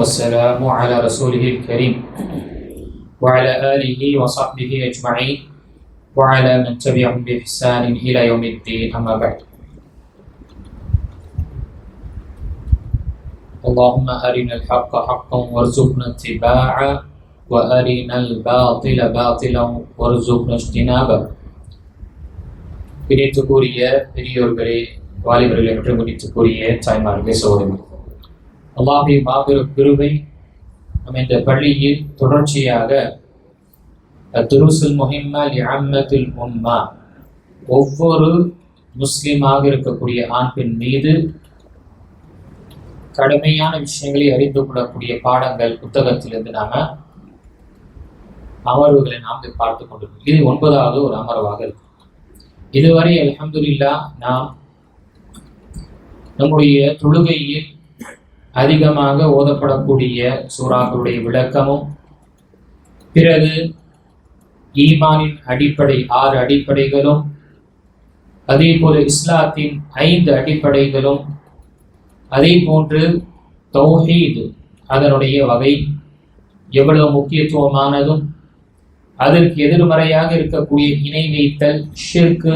والسلام على رسوله الكريم وعلى آله وصحبه أجمعين وعلى من تبعهم بإحسان إلى يوم الدين أما بعد. اللهم أرنا الحق حقا وارزقنا اتباعه وأرنا الباطل باطلا وارزقنا اجتنابه. பிடித்துக்குரிய பெரியோர்களே, வாலிபர்களே மற்றும் பிடித்துக்குரிய தாய்மார்களே, சகோதரர்களே, அல்லாஹ்வின் மாபெரும் கிருபை நம்ம இந்த பள்ளியில் தொடர்ச்சியாக துருசுல் முஹிம்மா லிஅம்மத்தில் உம்மா, ஒவ்வொரு முஸ்லிமாக இருக்கக்கூடிய ஆண் பெண் மீது கடுமையான விஷயங்களை அறிந்து கொள்ளக்கூடிய பாடங்கள் புத்தகத்திலிருந்து நாம அமர்வுகளை நாம் பார்த்து கொண்டிருக்கோம். இது 9வது ஒரு அமர்வாக இருக்கு. இதுவரை அல்ஹம்துலில்லாஹ் நாம் நம்முடைய தொழுகையில் அதிகமாக ஓதப்படக்கூடிய சூறாக்களுடைய விளக்கமும், பிறகு ஈமானின் அடிப்படை 6 அடிப்படைகளும், அதே போல இஸ்லாத்தின் 5 அடிப்படைகளும், அதே போன்று தௌஹீத் அதனுடைய வகை எவ்வளவு முக்கியத்துவமானதும், அதற்கு எதிர்மறையாக இருக்கக்கூடிய இணை வைத்தல், ஷிர்க்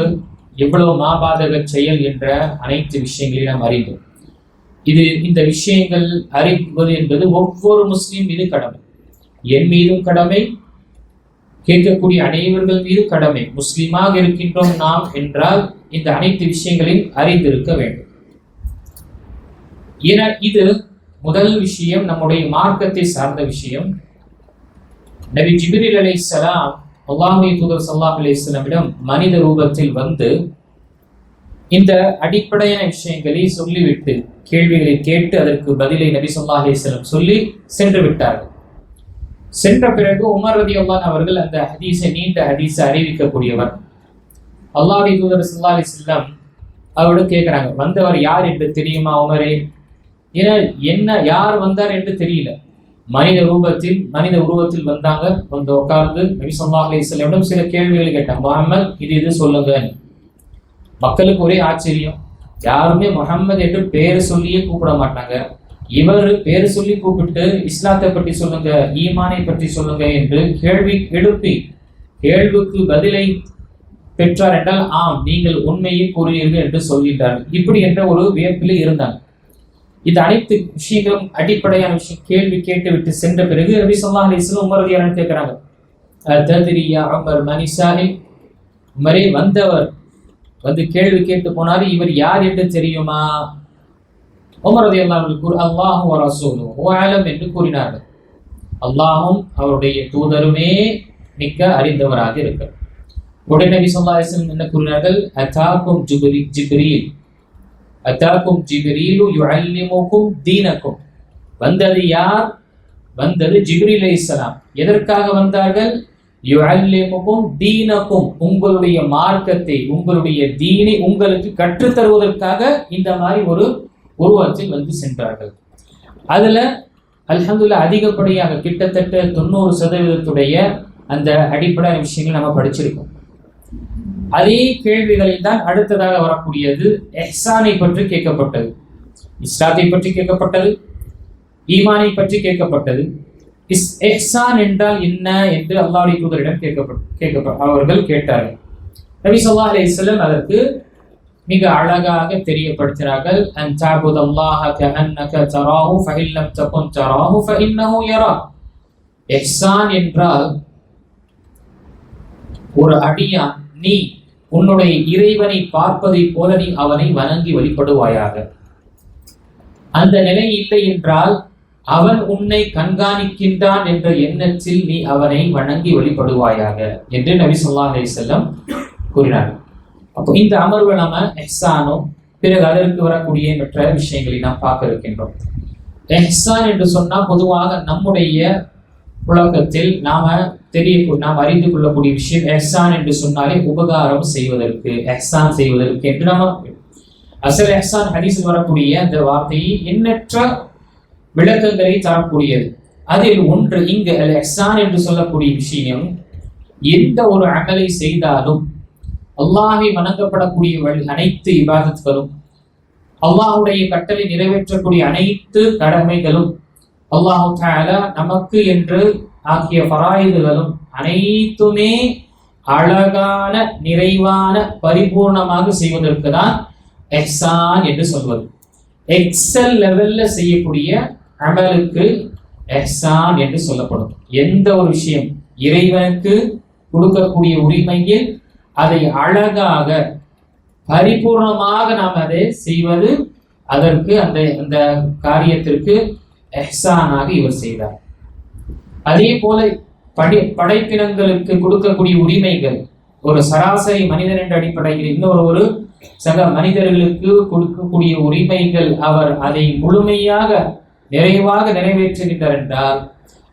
எவ்வளவு மாபாதக செயல் என்ற அனைத்து விஷயங்களையும் நாம் அறிந்தோம். இந்த விஷயங்கள் அறிவது என்பது ஒவ்வொரு முஸ்லிம் மீது கடமை, என் மீதும் கடமை, கேட்கக்கூடிய அனைவர்கள் மீது கடமை. முஸ்லிமாக இருக்கின்றோம் நாம் என்றால் இந்த அனைத்து விஷயங்களையும் அறிந்திருக்க வேண்டும். ஏன்னா இது முதல் விஷயம், நம்முடைய மார்க்கத்தை சார்ந்த விஷயம். நபி ஜிப்ரீல் அலைஹிஸ்ஸலாம் அல்லாஹ்வின் தூதர் ஸல்லல்லாஹு அலைஹி வஸல்லமிடம் மனித ரூபத்தில் வந்து இந்த அடிப்படையான விஷயங்களை சொல்லிவிட்டு, கேள்விகளை கேட்டு அதற்கு பதிலை நபி ஸல்லல்லாஹு அலைஹி வஸல்லம் சொல்லி சென்று விட்டார்கள். சென்ற பிறகு உமர் ரலியல்லாஹு அவர்கள் அந்த ஹதீஸை, நீண்ட ஹதீஸை அறிவிக்கக்கூடியவர். அல்லாஹ்வின் தூதர் ஸல்லல்லாஹு அலைஹி வஸல்லம் அவரிடம் கேட்கிறாங்க, வந்தவர் யார் என்று தெரியுமா உமரே? ஏன்னா என்ன யார் வந்தார் என்று தெரியல. மனித உருவத்தில் வந்தாங்க. வந்து உட்கார்ந்து நபி ஸல்லல்லாஹு அலைஹி வஸல்லம் சில கேள்விகளை கேட்டாங்க. முஹம்மது இது சொல்லுங்க. மக்களுக்கு ஒரே ஆச்சரியம். யாருமே முஹம்மது என்று பேர் சொல்லியே கூப்பிட மாட்டாங்க. இவர் பேர் சொல்லி கூப்பிட்டு இஸ்லாத்தை பற்றி சொல்லுங்க, ஈமானை பற்றி சொல்லுங்க என்று கேள்வி எழுப்பி கேள்விக்கு பதிலை பெற்றார் என்றால், ஆம் நீங்கள் உண்மையை கூறுவீர்கள் என்று சொல்கின்றார்கள். இப்படி என்ற ஒரு வியப்பில் இருந்தாங்க. இந்த அனைத்து விஷயங்களும் அடிப்படையான விஷயம். கேள்வி கேட்டு விட்டு சென்ற பிறகு நபி ஸல்லல்லாஹு அலைஹி வஸல்லம் உமர் ரலியல்லாஹு கேட்கிறாங்க, தத்ரியா உமர் மனிசாஹி, உமரே வந்தவர் வந்து கேள்வி கேட்டு போனாரு, இவர் யார் என்று தெரியுமா? உமர் ரலியல்லாஹு அன்ஹு அல்லாஹு வ ரசூலுஹு அலம் என்று கூறினார்கள். அல்லாஹும் அவருடைய தூதருமே மிக்க அறிந்தவராக இருக்கிறார். உடனே நபி ஸல்லல்லாஹு அலைஹி வஸல்லம் என்ன கூறினார்கள்? அதாக்கும் ஜிப்ரீல் அத்தாக்கும் ஜிப்ரீலு யுஅல்லிமுக்கும் தீனக்கும். வந்தது யார்? வந்தது ஜிப்ரீல் அலைஹிஸ்ஸலாம். எதற்காக வந்தார்கள்? யுஅல்லிமுக்கும் தீனக்கும், உங்களுடைய மார்க்கத்தை, உங்களுடைய தீனை உங்களுக்கு கற்றுத் தருவதற்காக இந்த மாதிரி ஒரு உருவத்தில் வந்து சென்றார்கள். அதுல அல்ஹம்துலில்லாஹ் அதிகப்படியாக கிட்டத்தட்ட 90% அந்த அடிப்படை விஷயங்கள் நம்ம படிச்சிருக்கோம். அதே கேள்விகளில் தான் அடுத்ததாக வரக்கூடியது இஹ்சானை பற்றி கேட்கப்பட்டது, இஸ்லாத்தை பற்றி கேட்கப்பட்டது, ஈமானை பற்றி கேட்கப்பட்டது. இஹ்சான் என்றால் என்ன என்று அல்லாஹ்வுடைய தூதரிடம் அவர்கள் கேட்டார்கள். நபி ஸல்லல்லாஹு அலைஹி வஸல்லம் அதற்கு மிக அழகாக தெரியப்படுத்தினார்கள். அன் தஅபுதல்லாஹ கஅன்னக தராஹு ஃபஇன் லம் தகுன் தராஹு ஃபஇன்னஹு யராக். இஹ்சான் என்றால் ஒரு அடியான், நீ உன்னுடைய இறைவனை பார்ப்பதை போல நீ அவனை வணங்கி வழிபடுவாயாக. அந்த நிலை இல்லை என்றால் அவன் உன்னை கண்காணிக்கின்றான் என்ற எண்ணத்தில் நீ அவனை வணங்கி வழிபடுவாயாக என்று நபி ஸல்லல்லாஹு அலைஹி வஸல்லம் கூறினார். அப்போ இந்த அமர்வை நாம இஹ்சானும் பிறகு அதற்கு வரக்கூடிய மற்ற விஷயங்களை நாம் பார்க்க இருக்கின்றோம். இஹ்சான் என்று சொன்னா பொதுவாக நம்முடைய புழக்கத்தில் நாம் அறிந்து கொள்ளக்கூடிய விஷயம், இஹ்சான் என்று சொன்னாலே உபகாரம் செய்வதற்கு, இஹ்சான் செய்வதற்கு என்று நம்ம அசல் இஹ்சான் ஹதீஸில் வரக்கூடிய அந்த வார்த்தையை எண்ணற்ற விளக்கங்களை தரக்கூடியது. அதில் ஒன்று இங்கு அல் இஹ்சான் என்று சொல்லக்கூடிய விஷயம், எந்த ஒரு அமலை செய்தாலும் அல்லாஹ்வை வணங்கப்படக்கூடிய அனைத்து இபாதத்துகளும், அல்லாஹ்வுடைய கட்டளை நிறைவேற்றக்கூடிய அனைத்து கடமைகளும், அல்லாஹு தஆலா நமக்கு என்று ஆக்கிய ஃபராயிதுகளும் அனைத்துமே அழகான, நிறைவான, பரிபூர்ணமாக செய்வதற்கு தான் இஹ்சான் என்று சொல்வது. எக்ஸல் லெவல்ல செய்யக்கூடிய அமலுக்கு இஹ்சான் என்று சொல்லப்படும். எந்த ஒரு விஷயம் இறைவனுக்கு கொடுக்கக்கூடிய உரிமையில் அதை அழகாக பரிபூர்ணமாக நாம் அதை செய்வது, அதற்கு அந்த காரியத்திற்கு இஹ்சானாக இவர் செய்தார். அதே போல படைப்பினங்களுக்கு கொடுக்கக்கூடிய உரிமைகள், ஒரு சராசரி மனிதன் என்ற அடிப்படையில் இன்னொரு சக மனிதர்களுக்கு கொடுக்கக்கூடிய உரிமைகள், அவர் அதை முழுமையாக நிறைவாக நிறைவேற்றுகின்றார் என்றால்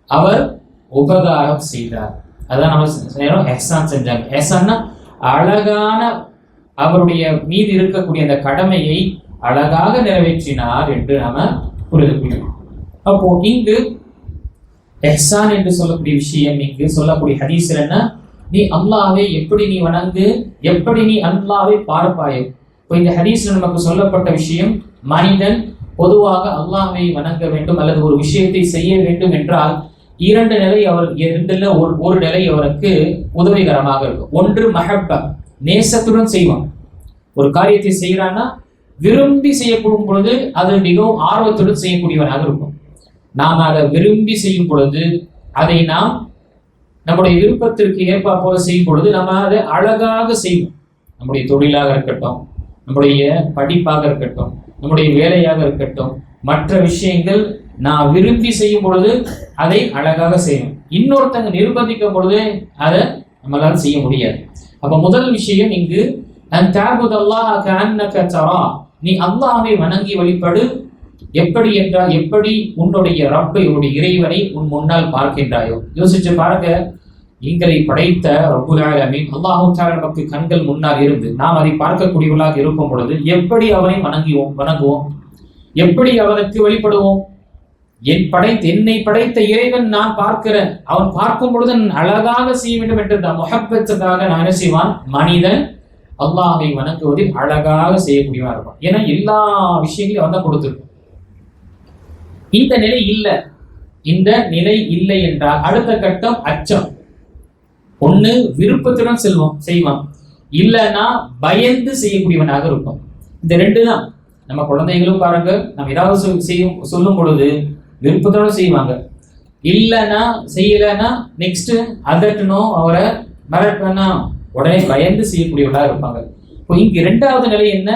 அவர் உபகாரம் செய்தார். அதான் நம்ம இஹ்சான் செஞ்சாங்க. இஹ்சான்னா அழகான, அவருடைய மீது இருக்கக்கூடிய அந்த கடமையை அழகாக நிறைவேற்றினார் என்று நாம புரிந்து கொள்ளணும். அப்போ இங்கு இஹ்சான் என்று சொல்லக்கூடிய விஷயம், இங்கு சொல்லக்கூடிய ஹதீஸ்ல என்ன, நீ அல்லாஹ்வை எப்படி நீ வணங்கு, எப்படி நீ அல்லாஹ்வை பார்ப்பாயோ. இப்போ இந்த ஹதீஸ்ல நமக்கு சொல்லப்பட்ட விஷயம், மனிதன் பொதுவாக அல்லாஹ்வை வணங்க வேண்டும் அல்லது ஒரு விஷயத்தை செய்ய வேண்டும் என்றால் இரண்டு நிலை ஒரு நிலை அவருக்கு உதவிகரமாக இருக்கும். ஒன்று மஹப்பா, நேசத்துடன் செய்வான். ஒரு காரியத்தை செய்யறான்னா விரும்பி செய்யப்படும் பொழுது அது மிகவும் ஆர்வத்துடன் செய்யக்கூடியவனாக இருக்கும். நாம் அதை விரும்பி செய்யும் பொழுது, அதை நாம் நம்முடைய விருப்பத்திற்கு ஏற்பா போல செய்யும் பொழுது நம்ம அதை அழகாக செய்வோம். நம்முடைய தொழிலாக இருக்கட்டும், நம்முடைய படிப்பாக இருக்கட்டும், நம்முடைய வேலையாக இருக்கட்டும், மற்ற விஷயங்கள் நான் விரும்பி செய்யும் பொழுது அதை அழகாக செய்யணும். இன்னொருத்தங்க நிர்பந்திக்கும் பொழுது அதை நம்மளால் செய்ய முடியாது. அப்ப முதல் விஷயம் இங்கு, நீ அல்லாஹ்வை வணங்கி வழிபடு. எப்படி என்றால், எப்படி உன்னுடைய ரப்பை, உன்னுடைய இறைவனை உன் முன்னால் பார்க்கின்றாயோ. யோசிச்சு பாருங்க, எங்களை படைத்த ரப்புல் ஆலமீன் அல்லாஹ் தஆலா நமக்கு கண்கள் முன்னால் இருந்து நாம் அதை பார்க்கக்கூடியவர்களாக இருக்கும் பொழுது எப்படி அவனை வணங்குவோம், எப்படி அவனுக்கு வழிபடுவோம்? என்னை படைத்த இறைவன் நான் பார்க்கிறேன், அவன் பார்க்கும் பொழுது அழகாக செய்ய வேண்டும் என்ற முஹப்பத்துக்காக நான் என்ன செய்வான்? மனிதன் அல்லாஹ்வை வணங்குவதில் அழகாக செய்யக்கூடியவா இருப்பான். ஏன்னா எல்லா விஷயங்களையும் அவன் தான் கொடுத்துருக்கும். இந்த நிலை இல்லை என்றால் அடுத்த கட்டம் அச்சம். ஒண்ணு விருப்பத்துடன் செய்வான், இல்லைன்னா பயந்து செய்யக்கூடியவனாக இருக்கும். இந்த ரெண்டு தான். நம்ம குழந்தைகளும் பாருங்க, நம்ம ஏதாவது சொல்லும் பொழுது விருப்பத்தோட செய்வாங்க, இல்லைன்னா செய்யலைன்னா நெக்ஸ்ட் அதட்டணும், அவரை மிரட்டணும், உடனே பயந்து செய்யக்கூடியவர்களாக இருப்பாங்க. இப்போ இங்க இரண்டாவது நிலை என்ன?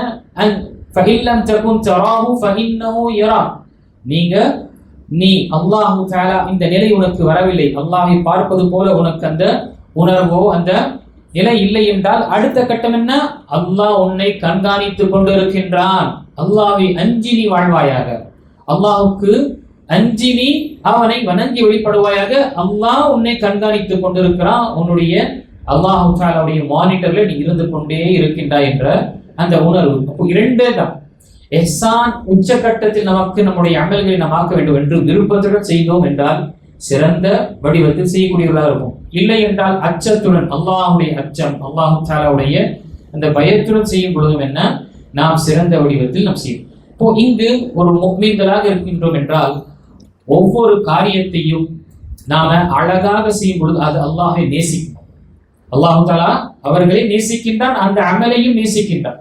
நீ அல்லாஹு தஆலா இந்த நிலை உனக்கு வரவில்லை, அல்லாஹை பார்ப்பது போல உனக்கு அந்த உணர்வோ அந்த நிலை இல்லை என்றால் அடுத்த கட்டம் என்ன? அல்லாஹ் உன்னை கண்காணித்துக் கொண்டிருக்கின்றான், அல்லாஹ்வை அஞ்சி நீ வாழ்வாயாக, அல்லாஹுக்கு அஞ்சி நீ அவனை வணங்கி வழிபடுவாயாக, அல்லாஹ் உன்னை கண்காணித்துக் கொண்டிருக்கிறான், உன்னுடைய அல்லாஹு தஆலாவுடைய மானிட்டர்ல நீ இருந்து கொண்டே இருக்கின்றாய் என்ற அந்த உணர்வு. அப்போ இரண்டே தான். இஹ்சான் உச்சகட்டத்தில் நமக்கு நம்முடைய அமல்களை நாம் ஆக்க வேண்டும் என்று விருப்பத்துடன் செய்தோம் என்றால் சிறந்த வடிவத்தில் செய்யக்கூடியவர்களாக இருக்கும். இல்லை என்றால் அச்சத்துடன், அல்லாஹுடைய அச்சம், அல்லாஹு தஆலாவுடைய அந்த பயத்துடன் செய்யும் பொழுதும் என்ன, நாம் சிறந்த வடிவத்தில் நாம் செய்யும். இப்போ இங்கு ஒரு முஃமின்களாக இருக்கின்றோம் என்றால் ஒவ்வொரு காரியத்தையும் நாம அழகாக செய்யும் பொழுது அது அல்லாஹை நேசிக்கும். அல்லாஹு தஆலா அவர்களை நேசிக்கின்றான், அந்த அமலையும் நேசிக்கின்றான்.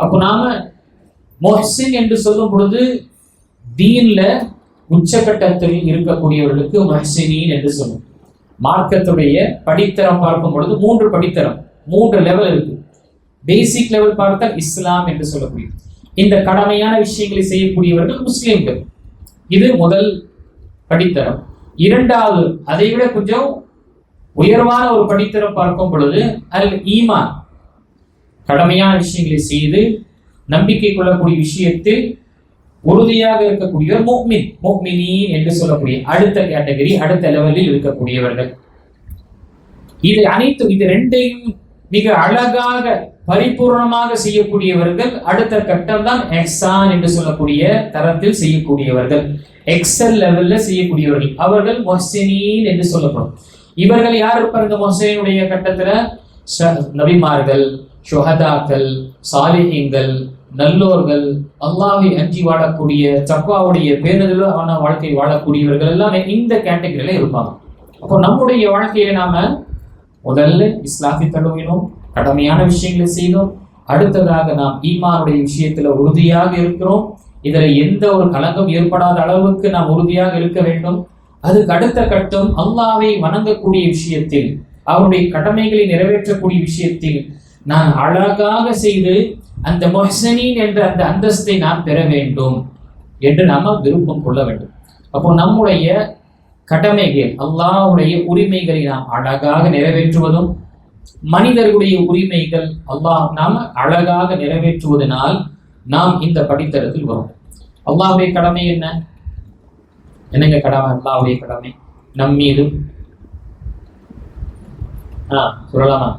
அப்போ நாம முஹ்சின் என்று சொல்லும் பொழுது தீன்ல உச்சகட்டத்தில் இருக்கக்கூடியவர்களுக்கு முஹ்சினீன் என்று சொல்லும். மார்க்கத்துடைய படித்தரம் பார்க்கும் பொழுது 3 படித்தரம், 3 லெவல் இருக்கு. பேசிக் லெவல் பார்த்தால் இஸ்லாம் என்று சொல்லக்கூடிய இந்த கடமையான விஷயங்களை செய்யக்கூடியவர்கள் முஸ்லிம்கள், இது முதல் படித்தரம். இரண்டாவது, அதை விட கொஞ்சம் உயர்வான ஒரு படித்தரம் பார்க்கும் பொழுது அல் ஈமான், கடமையான விஷயங்களை செய்து நம்பிக்கை கொள்ளக்கூடிய விஷயத்தில் உறுதியாக இருக்கக்கூடியவர் முஃமினீன் என்று சொல்லக்கூடிய அடுத்த கேட்டகரி, அடுத்த லெவலில் இருக்கக்கூடியவர்கள். இது ரெண்டையும் மிக அழகாக பரிபூர்ணமாக செய்யக்கூடியவர்கள் அடுத்த கட்டம் தான் இஹ்சான் என்று சொல்லக்கூடிய தரத்தில் செய்யக்கூடியவர்கள், எக்ஸல் லெவல்ல செய்யக்கூடியவர்கள், அவர்கள் முஹ்சினீன் என்று சொல்லப்படும். இவர்கள் யார் இருப்பார் இந்த முஹ்சினுடைய கட்டத்துல? நபிமார்கள், ஷுஹதாக்கள், சாலிஹீன்கள், நல்லோர்கள், அல்லாஹ்வை அஞ்சி வாழக்கூடிய, தக்வாவுடைய பேணுதலான வாழ்க்கை வாழக்கூடியவர்கள் எல்லாம் இந்த கேட்டகரியில இருப்பாங்க. அப்போ நம்முடைய வாழ்க்கையில நாம முதல்ல இஸ்லாத்தை தழுவினோம், கடமையான விஷயங்களை செய்தோம். அடுத்ததாக நாம் ஈமானுடைய விஷயத்துல உறுதியாக இருக்கிறோம். இதுல எந்த ஒரு கலங்கம் ஏற்படாத அளவுக்கு நாம் உறுதியாக இருக்க வேண்டும். அதுக்கு அடுத்த கட்டம் அல்லாஹ்வை வணங்கக்கூடிய விஷயத்தில், அவருடைய கடமைகளை நிறைவேற்றக்கூடிய விஷயத்தில் நான் அழகாக செய்து அந்த முஹ்ஸினீன் என்ற அந்த அந்தஸ்தை நாம் பெற வேண்டும் என்று நாம விருப்பம் கொள்ள வேண்டும். அப்போ நம்முடைய கடமைகள், அல்லாஹ்வுடைய உரிமைகளை நாம் அழகாக நிறைவேற்றுவதும், மனிதர்களுடைய உரிமைகள் நாம் அழகாக நிறைவேற்றுவதனால் நாம் இந்த படித்தரத்தில் வரும். அல்லாஹ்வுடைய கடமை என்னங்க கடமை? அல்லாஹ்வுடைய கடமை நம் மீது சொல்லலாமா?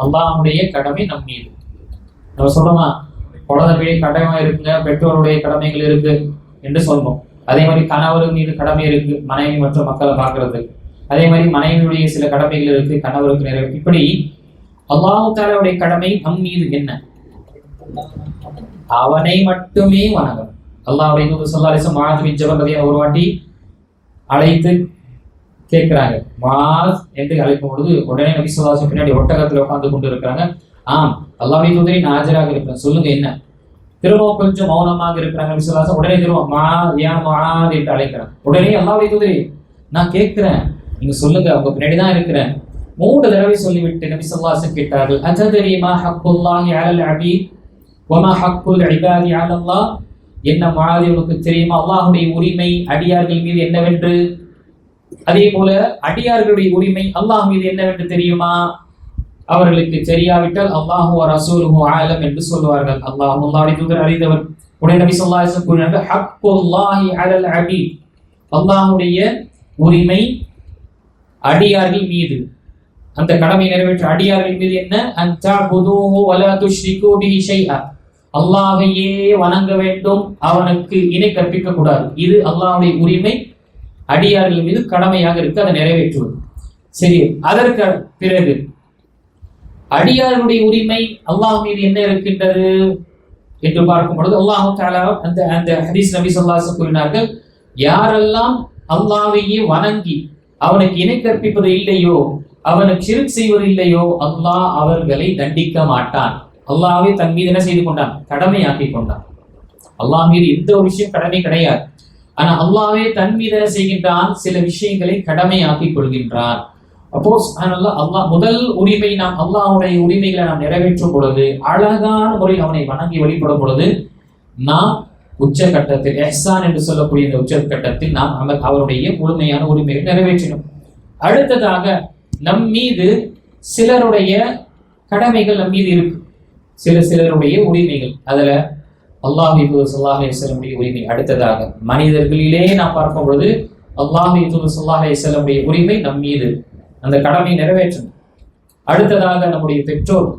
அல்லாஹ்வுடைய கடமை நம் மீது நம்ம சொல்றோமா? குழந்தைய கடமை இருக்குங்க, பெற்றோருடைய கடமைகள் இருக்கு என்று சொல்றோம். அதே மாதிரி கணவர் மீது கடமை இருக்கு, மனைவி மற்றும் மக்களை பார்க்கறது. அதே மாதிரி மனைவியுடைய சில கடமைகள் இருக்கு, கணவருக்கு நிறைவே. இப்படி அல்லாஹ் தஆலாவுடைய கடமை நம் மீது என்ன? அவனை மட்டுமே வணங்கும். அல்லாஹ்வுடைய தூதர் ஸல்லல்லாஹு அலைஹி வஸல்லம் முஆத் பின் ஜபல் ரலியல்லாஹு ஒரு வாட்டி அழைத்து கேட்கிறாங்க. முஆத் என்று அழைக்கும் பொழுது உடனே நபி ஸல்லல்லாஹு அலைஹி வஸல்லம் பின்னாடி ஒட்டகத்தில் உட்கார்ந்து கொண்டு இருக்கிறாங்க. அல்லாஹ்வுடைய தூதரை நான் ஆஜராக இருக்கிறேன், சொல்லுங்க என்ன? திரும்பவும் கொஞ்சம் மௌனமாக இருக்கிறாங்க. நபி ஸல்லல்லாஹு அலைஹி வஸல்லம் உடனே திரும்ப முஆத் என்று அழைக்கிறாங்க. உடனே அல்லாஹ்வுடைய தூதரை நான் கேட்கிறேன், நீங்க சொல்லுங்க, உங்க பின்னாடி தான் இருக்கிறேன். 3 தடவை சொல்லிவிட்டு நபி ஸல்லல்லாஹு அலைஹி வஸல்லம் கேட்டார்கள், அத்ததரி மா ஹக்குல்லாஹி அலல் அபீத் வமா ஹக்குல் இபாதி அலல்லாஹ்? என்ன முஆத், உனக்கு தெரியுமா அல்லாஹ்வுடைய உரிமை அடியார்கள் மீது என்னவென்று? அதே போல அடியார்களுடைய உரிமை அல்லாஹ் மீது என்னவென்று தெரியுமா? அவர்களுக்கு தெரியாவிட்டால் அல்லாஹு வ ரசூலுஹு ஆலம் என்று சொல்வார்கள். அல்லாஹ்வுடைய தூதர் அறிந்தவர். உடனே நபி ஸல்லல்லாஹு அலைஹி வஸல்லம் கூறினார்கள், ஹக்குல்லாஹி அலல் அபீத், அல்லாஹ்வுடைய உரிமை அடியார்கள் மீது, அந்த கடமை நிறைவேற்ற அடியார்கள் மீது என்ன? அன் தஅபுதூஹு வ லா துஷ்ரிகு பிஹி ஷைஆ, அல்லாஹ்வையே வணங்க வேண்டும், அவனுக்கு இணை கற்பிக்க கூடாது. இது அல்லாஹ்வுடைய உரிமை அடியார்கள் மீது கடமையாக இருக்கு, அதை நிறைவேற்றுவது. சரி, அதற்கு பிறகு அடியார்களுடைய உரிமை அல்லாஹ் மீது என்ன இருக்கின்றது என்று பார்க்கும் பொழுது அல்லாஹ் தஆலா அந்த ஹதீஸ் நபி ஸல்லல்லாஹு அலைஹி வஸல்லம் கூறினார்கள், யாரெல்லாம் அல்லாஹ்வையே வணங்கி அவனுக்கு இணை கற்பிப்பது இல்லையோ, அவனுக்கு ஷிர்க் செய்வது இல்லையோ, அல்லாஹ் அவர்களை தண்டிக்க மாட்டான். அல்லாஹ்வே தன் மீது என்ன செய்து கொண்டான்? கடமையாக்கி கொண்டான். அல்லாஹ் மீது எந்த ஒரு விஷயம் கடமை கிடையாது. ஆனா அல்லாஹ்வே தன் மீது என்ன செய்கின்றான்? சில விஷயங்களை கடமையாக்கி கொள்கின்றான். அப்போ அல்லாஹ் முதல் உரிமை, நாம் அல்லாஹ்வுடைய உரிமைகளை நாம் நிறைவேற்றும் பொழுது, அழகான முறையில் அவனை வணங்கி வழிபடும் பொழுது, நாம் உச்சகட்டத்தில் இஹ்சான் என்று சொல்லக்கூடிய இந்த உச்சகட்டத்தில் நாம் அவருடைய முழுமையான உரிமைகளை நிறைவேற்றினோம். அடுத்ததாக நம் மீது சிலருடைய கடமைகள் நம் மீது இருக்கு, சிலருடைய உரிமைகள். அதுல அல்லாஹ்வுடைய தூதர் ஸல்லல்லாஹு அலைஹி வஸல்லம் உரிமை. அடுத்ததாக மனிதர்களிலே நாம் பார்க்கும் பொழுது அல்லாஹ்வுடைய தூதர் ஸல்லல்லாஹு அலைஹி வஸல்லம் உரிமை நம் மீது, அந்த கடமை நிறைவேற்றணும். அடுத்ததாக நம்முடைய பெற்றோர்,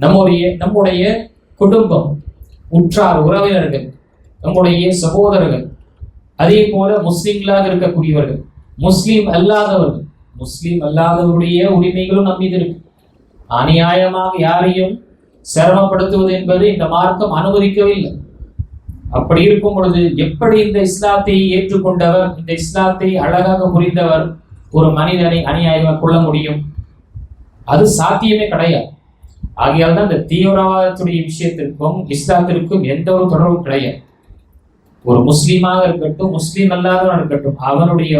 நம்முடைய குடும்பம், உற்றார் உறவினர்கள், நம்முடைய சகோதரர்கள், அதே போல முஸ்லிம்களாக இருக்கக்கூடியவர்கள், முஸ்லிம் அல்லாதவருடைய உரிமைகளும் நம் மீது இருக்கு. அநியாயமாக யாரையும் சிரமப்படுத்துவது என்பது இந்த மார்க்கம் அனுமதிக்கவில்லை. அப்படி இருக்கும் பொழுது எப்படி இந்த இஸ்லாத்தை ஏற்றுக்கொண்டவர், இந்த இஸ்லாத்தை அழகாக புரிந்தவர் ஒரு மனிதனை அநியாயமாக கொள்ள முடியும்? அது சாத்தியமே கிடையாது. ஆகையால் தான் இந்த தீவிரவாதத்துடைய விஷயத்திற்கும் இஸ்லாத்திற்கும் எந்த ஒரு தொடர்பும் கிடையாது. ஒரு முஸ்லீமாக இருக்கட்டும், முஸ்லீம் அல்லாதவன் இருக்கட்டும், அவனுடைய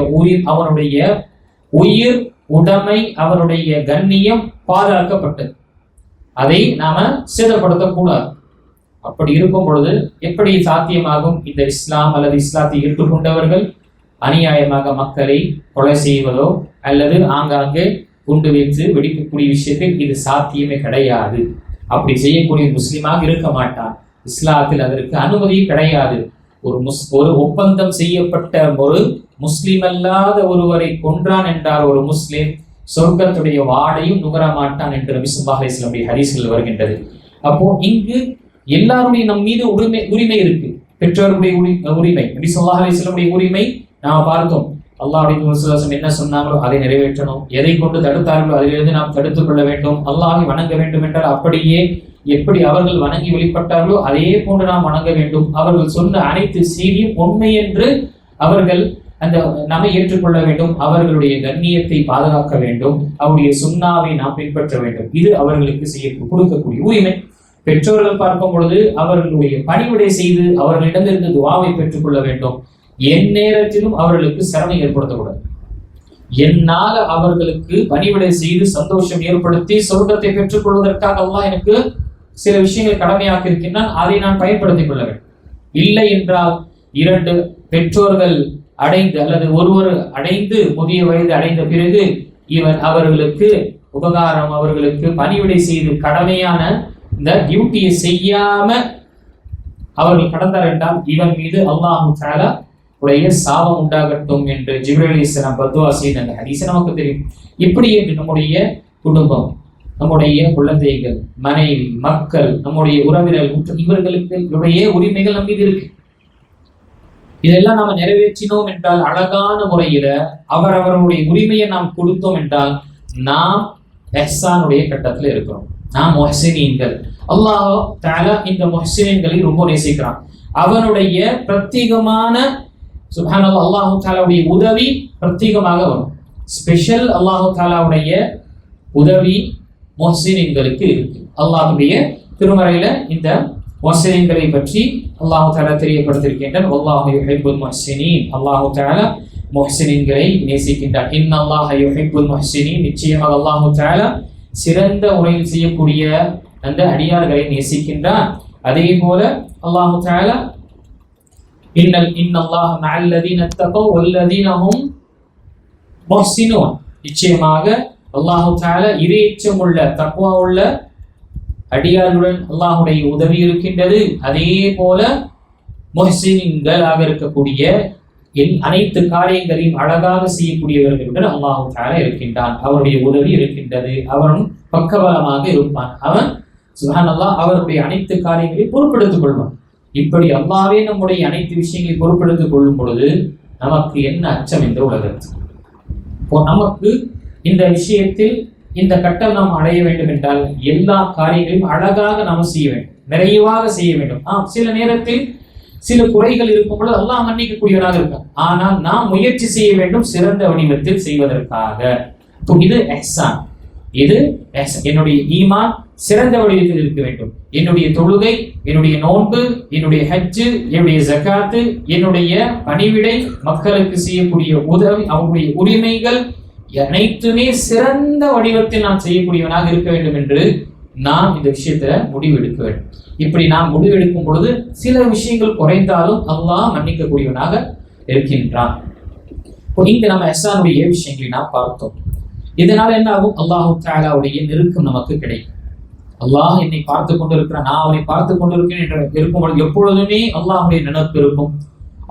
உயிர் உடைமை, அவனுடைய கண்ணியம் பாதுகாக்கப்பட்டது. அதை நாம சேதப்படுத்தக்கூடாது. அப்படி இருக்கும் பொழுது எப்படி சாத்தியமாகும் இந்த இஸ்லாம் அல்லது இஸ்லாத்தை ஏற்றுக்கொண்டவர்கள் அநியாயமாக மக்களை கொலை செய்வதோ அல்லது ஆங்காங்கே குண்டு வைத்து வெடிக்கக்கூடிய விஷயத்தில் இது சாத்தியமே கிடையாது. அப்படி செய்யக்கூடிய முஸ்லீமாக இருக்க மாட்டான். இஸ்லாத்தில் அதற்கு அனுமதி கிடையாது. ஒரு ஒப்பந்தம் செய்யப்பட்ட ஒரு முஸ்லீம் அல்லாத ஒருவரை கொன்றான் என்றால் ஒரு முஸ்லிம் சொர்க்கத்துடைய வாடையும் நுகர மாட்டான் என்று நபி ஸல்லல்லாஹு அலைஹி வஸல்லம் ஹதீஸ்கள் வருகின்றது. அப்போ இங்கு எல்லாருடைய நம் மீது உரிமை இருக்கு. பெற்றோருடைய உரிமை, நபி ஸல்லல்லாஹு அலைஹி வஸல்லம் உரிமை நாம் பார்த்தோம். அல்லாஹ்வுடைய என்ன சொன்னாங்களோ அதை நிறைவேற்றணும். எதை கொண்டு தடுத்தார்களோ அதிலிருந்து நாம் தடுத்துக் கொள்ள வேண்டும். அல்லாஹ்வை வணங்க வேண்டும் என்றால் அப்படியே எப்படி அவர்கள் வணங்கி வெளிப்பட்டார்களோ அதே போன்று நாம் வணங்க வேண்டும். அவர்கள் சொன்ன அனைத்து செய்தியும் உண்மை என்று அவர்கள் அந்த நம்மை ஏற்றுக்கொள்ள வேண்டும். அவர்களுடைய கண்ணியத்தை பாதுகாக்க வேண்டும். அவருடைய சுன்னாவை நாம் பின்பற்ற வேண்டும். இது அவர்களுக்கு கொடுக்கக்கூடிய உரிமை. பெற்றோர்கள் பார்க்கும் பொழுது அவர்களுடைய பணிவிடை செய்து அவர்களிடமிருந்து துஆவை பெற்றுக்கொள்ள வேண்டும். என் நேரத்திலும் அவர்களுக்கு சிரமம் ஏற்படுத்தக்கூடாது. என்னால் அவர்களுக்கு பணிவிடை செய்து சந்தோஷம் ஏற்படுத்தி சொர்க்கத்தை பெற்றுக் கொள்வதற்காக அல்லாஹ் எனக்கு சில விஷயங்கள் கடமையாக்கி இருக்கின்றான். அதை நான் பயன்படுத்திக் கொள்ள வேண்டும். இல்லை என்றால் 2 பெற்றோர்கள் அடைந்து அல்லது ஒருவர் அடைந்து முதிய வயது அடைந்த பிறகு இவன் அவர்களுக்கு உபகாரம் அவர்களுக்கு பணிவிடை செய்து கடமையான இந்த டியூட்டியை செய்யாம அவர்கள் கடந்தார் என்றால் இவன் மீது அல்லாஹ் தஆலா உடைய சாபம் உண்டாகட்டும் என்று ஜிப்ரீல் அலைஹிஸ்ஸலாம் பத்வா செய்த அந்த ஹதீஸ் நமக்கு தெரியும். இப்படி என்று நம்முடைய குடும்பம், நம்முடைய குழந்தைகள், மனைவி, மக்கள், நம்முடைய உறவினர்கள் இவர்களுக்கு உரிமைகள் நம் மீது இருக்கு. இதெல்லாம் நாம நிறைவேற்றினோம் என்றால் அழகான முறையில அவரவருடைய உரிமையை நாம் கொடுத்தோம் என்றால் நாம் இஹ்சானுடைய கட்டத்துல இருக்கிறோம். நாம் முஹ்ஸினீன்கள். அல்லாஹ் தஆலா இந்த முஹ்ஸினீன்களை ரொம்ப நேசிக்கிறான். அவனுடைய பிரத்யேகமான சுப்ஹானல்லாஹ் அல்லாஹ் தஆலாவுடைய உதவி பிரத்யேகமாக வரும். ஸ்பெஷல் அல்லாஹ் தஆலாவுடைய உதவி முஹ்ஸினீன்களுக்கு இருக்கு. அல்லாஹ்வுடைய திருமறையில இந்த முஹ்ஸினீன்களை பற்றி அல்லாஹ் தஆலா தெரியப்படுத்தியிருக்கின்றான். வல்லாஹு யுஹிப்புல் முஹ்ஸினீன். அல்லாஹ் தஆலா முஹ்ஸினீன்களை நேசிக்கின்றான். இன்னல்லாஹ யுஹிப்புல் முஹ்ஸினீன். நிச்சயமாக அல்லாஹ் தஆலா சிறந்த முறையில் செய்யக்கூடிய அந்த அடியார்களை நேசிக்கின்றான். அதே போல அல்லாஹ் தஆலா இன்னல்லாஹ மஅல்லதீன தகவ் வல்லதீன ஹும் முஹ்ஸினூன். நிச்சயமாக அல்லாஹ் தஆலா இறையச்சம் உள்ள தக்வா உள்ள அடியார்களுடன் அல்லாஹ்வுடைய உதவி இருக்கின்றது. அதே போல முஹ்ஸினீன்களாக இருக்கக்கூடிய அனைத்து காரியங்களையும் அழகாக செய்யக்கூடியவர்களுடன் அல்லாஹ் தஆலா இருக்கின்றான். அவருடைய உதவி இருக்கின்றது. அவன் பக்கபலமாக இருப்பான். அவன் சுப்ஹானல்லாஹ் அவருடைய அனைத்து காரியங்களையும் பொறுப்பெடுத்துக் கொள்வான். இப்படி அல்லாஹ்வே நம்முடைய அனைத்து விஷயங்களை பொறுப்பெடுத்துக் கொள்ளும் பொழுது நமக்கு என்ன அச்சம் என்ற உலகத்தில் நமக்கு இந்த விஷயத்தில் இந்த கட்டம் நாம் அடைய வேண்டும் என்றால் எல்லா காரியங்களையும் அழகாக நாம் செய்ய வேண்டும், நிறைவாக செய்ய வேண்டும். சில நேரத்தில் சில குறைகள் இருக்கும் பொழுது அல்லாஹ் மன்னிக்கக்கூடியவனாக இருக்கான். ஆனால் நாம் முயற்சி செய்ய வேண்டும் சிறந்த வடிவத்தில் செய்வதற்காக. இது இஹ்சான். இது என்னுடைய ஈமான் சிறந்த வடிவத்தில் இருக்க வேண்டும். என்னுடைய தொழுகை, என்னுடைய நோன்பு, என்னுடைய ஹஜ்ஜு, என்னுடைய ஜகாத்து, என்னுடைய பணிவிடை, மக்களுக்கு செய்யக்கூடிய உதவி, அவருடைய உரிமைகள் அனைத்துமே சிறந்த வடிவத்தில் நான் செய்யக்கூடியவனாக இருக்க வேண்டும் என்று நாம் இந்த விஷயத்துல முடிவெடுக்க வேண்டும். இப்படி நாம் முடிவெடுக்கும் பொழுது சில விஷயங்கள் குறைந்தாலும் அல்லாஹ் மன்னிக்கக்கூடியவனாக இருக்கின்றான். இங்க நம்ம இஹ்சானுடைய விஷயங்களை நாம் பார்த்தோம். இதனால என்ன ஆகும்? அல்லாஹ் தஆலாவுடைய நெருக்கம் நமக்கு கிடைக்கும். அல்லாஹ் என்னை பார்த்து கொண்டிருக்கிறான், நான் அவனை பார்த்து கொண்டிருக்கிறேன் என்று இருக்கும் பொழுது எப்பொழுதுமே அல்லாஹ்வுடைய நினைப்பு இருக்கும்.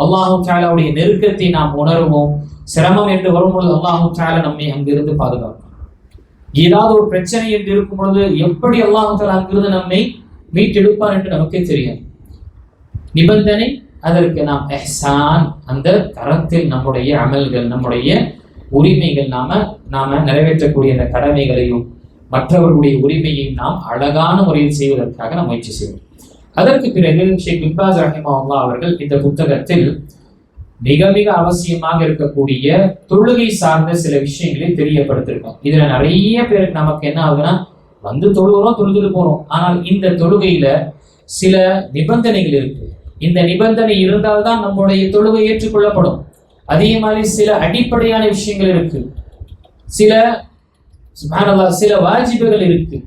அல்லாஹ் தஆலாவுடைய நெருக்கத்தை நாம் உணர்வோம். சிரமம் என்று வரும்பொழுது அல்லாஹ் தஆலா நம்மை அங்கிருந்து பாதுகாக்கும். ஏதாவது ஒரு பிரச்சனை என்று இருக்கும் பொழுது எப்படி அல்லாஹ் தஆலா அங்கிருந்து நம்மை மீட்டெடுப்பார் என்று நமக்கே தெரியாது. நிபந்தனை அதற்கு நாம் இஹ்சான், அந்த தரத்தில் நம்முடைய அமல்கள், நம்முடைய உரிமைகள், நாம நிறைவேற்றக்கூடிய அந்த கடமைகளையும் மற்றவர்களுடைய உரிமையையும் நாம் அழகான முறையில் செய்வதற்காக நாம் முயற்சி செய்வோம். அதற்கு பிறகு ஷேக் பின் பாஸ் ரஹிமஹுல்லாஹ் அவர்கள் இந்த புத்தகத்தில் மிக மிக அவசியமாக இருக்கக்கூடிய தொழுகை சார்ந்த சில விஷயங்களை தெரியப்படுத்திருக்கோம். இதுல நிறைய பேருக்கு நமக்கு என்ன ஆகுதுன்னா, வந்து தொழுகிறோம், தொழுதுட்டு போறோம். ஆனால் இந்த தொழுகையில சில நிபந்தனைகள் இருக்கு. இந்த நிபந்தனை இருந்தால்தான் நம்முடைய தொழுகை ஏற்றுக்கொள்ளப்படும். அதே மாதிரி சில அடிப்படையான விஷயங்கள் இருக்கு, சில சுப்ஹானல்லாஹ் சில வாஜிபுகள் இருக்கு.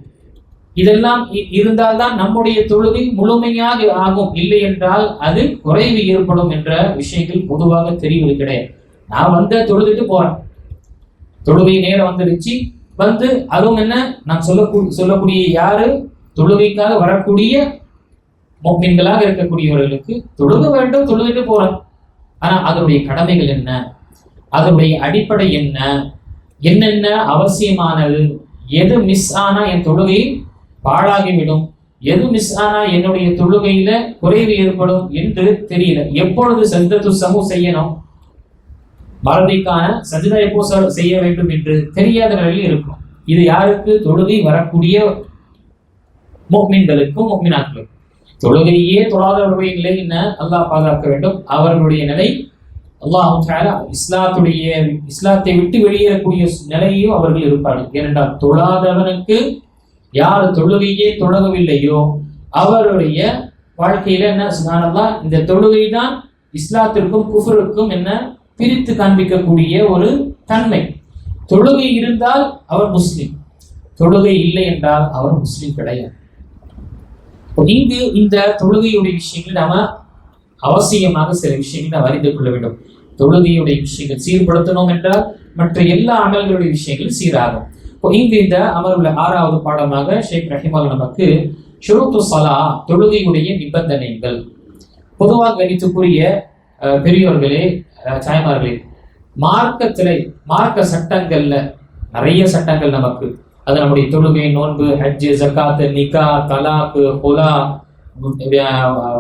இதெல்லாம் இருந்தால்தான் நம்முடைய தொழுகை முழுமையாக ஆகும். இல்லை என்றால் அது குறைவு ஏற்படும் என்ற விஷயங்கள் பொதுவாக தெரிவது கிடையாது. நான் தொழுதுட்டு போறேன், தொழுகை நேரம் வந்துடுச்சு, அதுவும் என்ன நான் சொல்லக்கூடிய யாரு தொழுகைக்காக வரக்கூடிய முஃமின்களாக இருக்கக்கூடியவர்களுக்கு தொழுக வேண்டும், தொழுதுட்டு போறேன். ஆனா அதனுடைய கடமைகள் என்ன, அதனுடைய அடிப்படை என்ன, என்னென்ன அவசியமானது, எது மிஸ் ஆனா என் தொழுகை பாழாகிவிடும், எது மிஸ் ஆனா என்னுடைய தொழுகையில குறைவு ஏற்படும் என்று தெரியல. எப்பொழுது சஜ்தத்து சஹூ செய்யணும், மறதிக்கான சஜிதா எப்போ செய்ய வேண்டும் என்று தெரியாத நிலையில் இருக்கும். இது யாருக்கு? தொழுகை வரக்கூடிய முஃமின்களுக்கும் முஃமினாக்களுக்கும். தொழுகையே தொழாதவர்களுடைய நிலை என்ன? அல்லாஹ் பாதுகாக்க வேண்டும். அவர்களுடைய நிலை அல்லாஹ் தஆலா இஸ்லாத்தை விட்டு வெளியேறக்கூடிய நிலையும் அவர்கள் இருப்பார்கள். ஏனென்றால் தொழாதவனுக்கு யார் தொழுகையே தொழகவில்லையோ அவருடைய வாழ்க்கையில என்ன சுப்ஹானல்லாஹ், இந்த தொழுகை தான் இஸ்லாத்திற்கும் குஃப்ருக்கும் என்ன பிரித்து காண்பிக்கக்கூடிய ஒரு தன்மை. தொழுகை இருந்தால் அவர் முஸ்லிம், தொழுகை இல்லை என்றால் அவர் முஸ்லிம் கிடையாது. இங்கு இந்த தொழுகையுடைய விஷயங்கள் நாம அவசியமாக சில விஷயங்கள் நாம் அறிந்து கொள்ள வேண்டும். தொழுகையுடைய விஷயங்கள் சீர்படுத்தணும் என்றால் மற்ற எல்லா அமல்களுடைய விஷயங்கள் சீராகும். இங்கு இந்த அமர்வுல 6வது பாடமாக ஷேக் ரஹிமஹுல்லாஹ் நமக்கு ஷுரூத்து ஸலா, தொழுகையுடைய நிபந்தனைகள். பொதுவாக கணித்துக்குரிய பெரியோர்களே, தாய்மார்களே, மார்க்க சட்டங்கள்ல நிறைய சட்டங்கள் நமக்கு, அது நம்முடைய தொழுகை, நோன்பு, ஹஜ், ஜகாத், நிகா, தலாக், ஹுலா,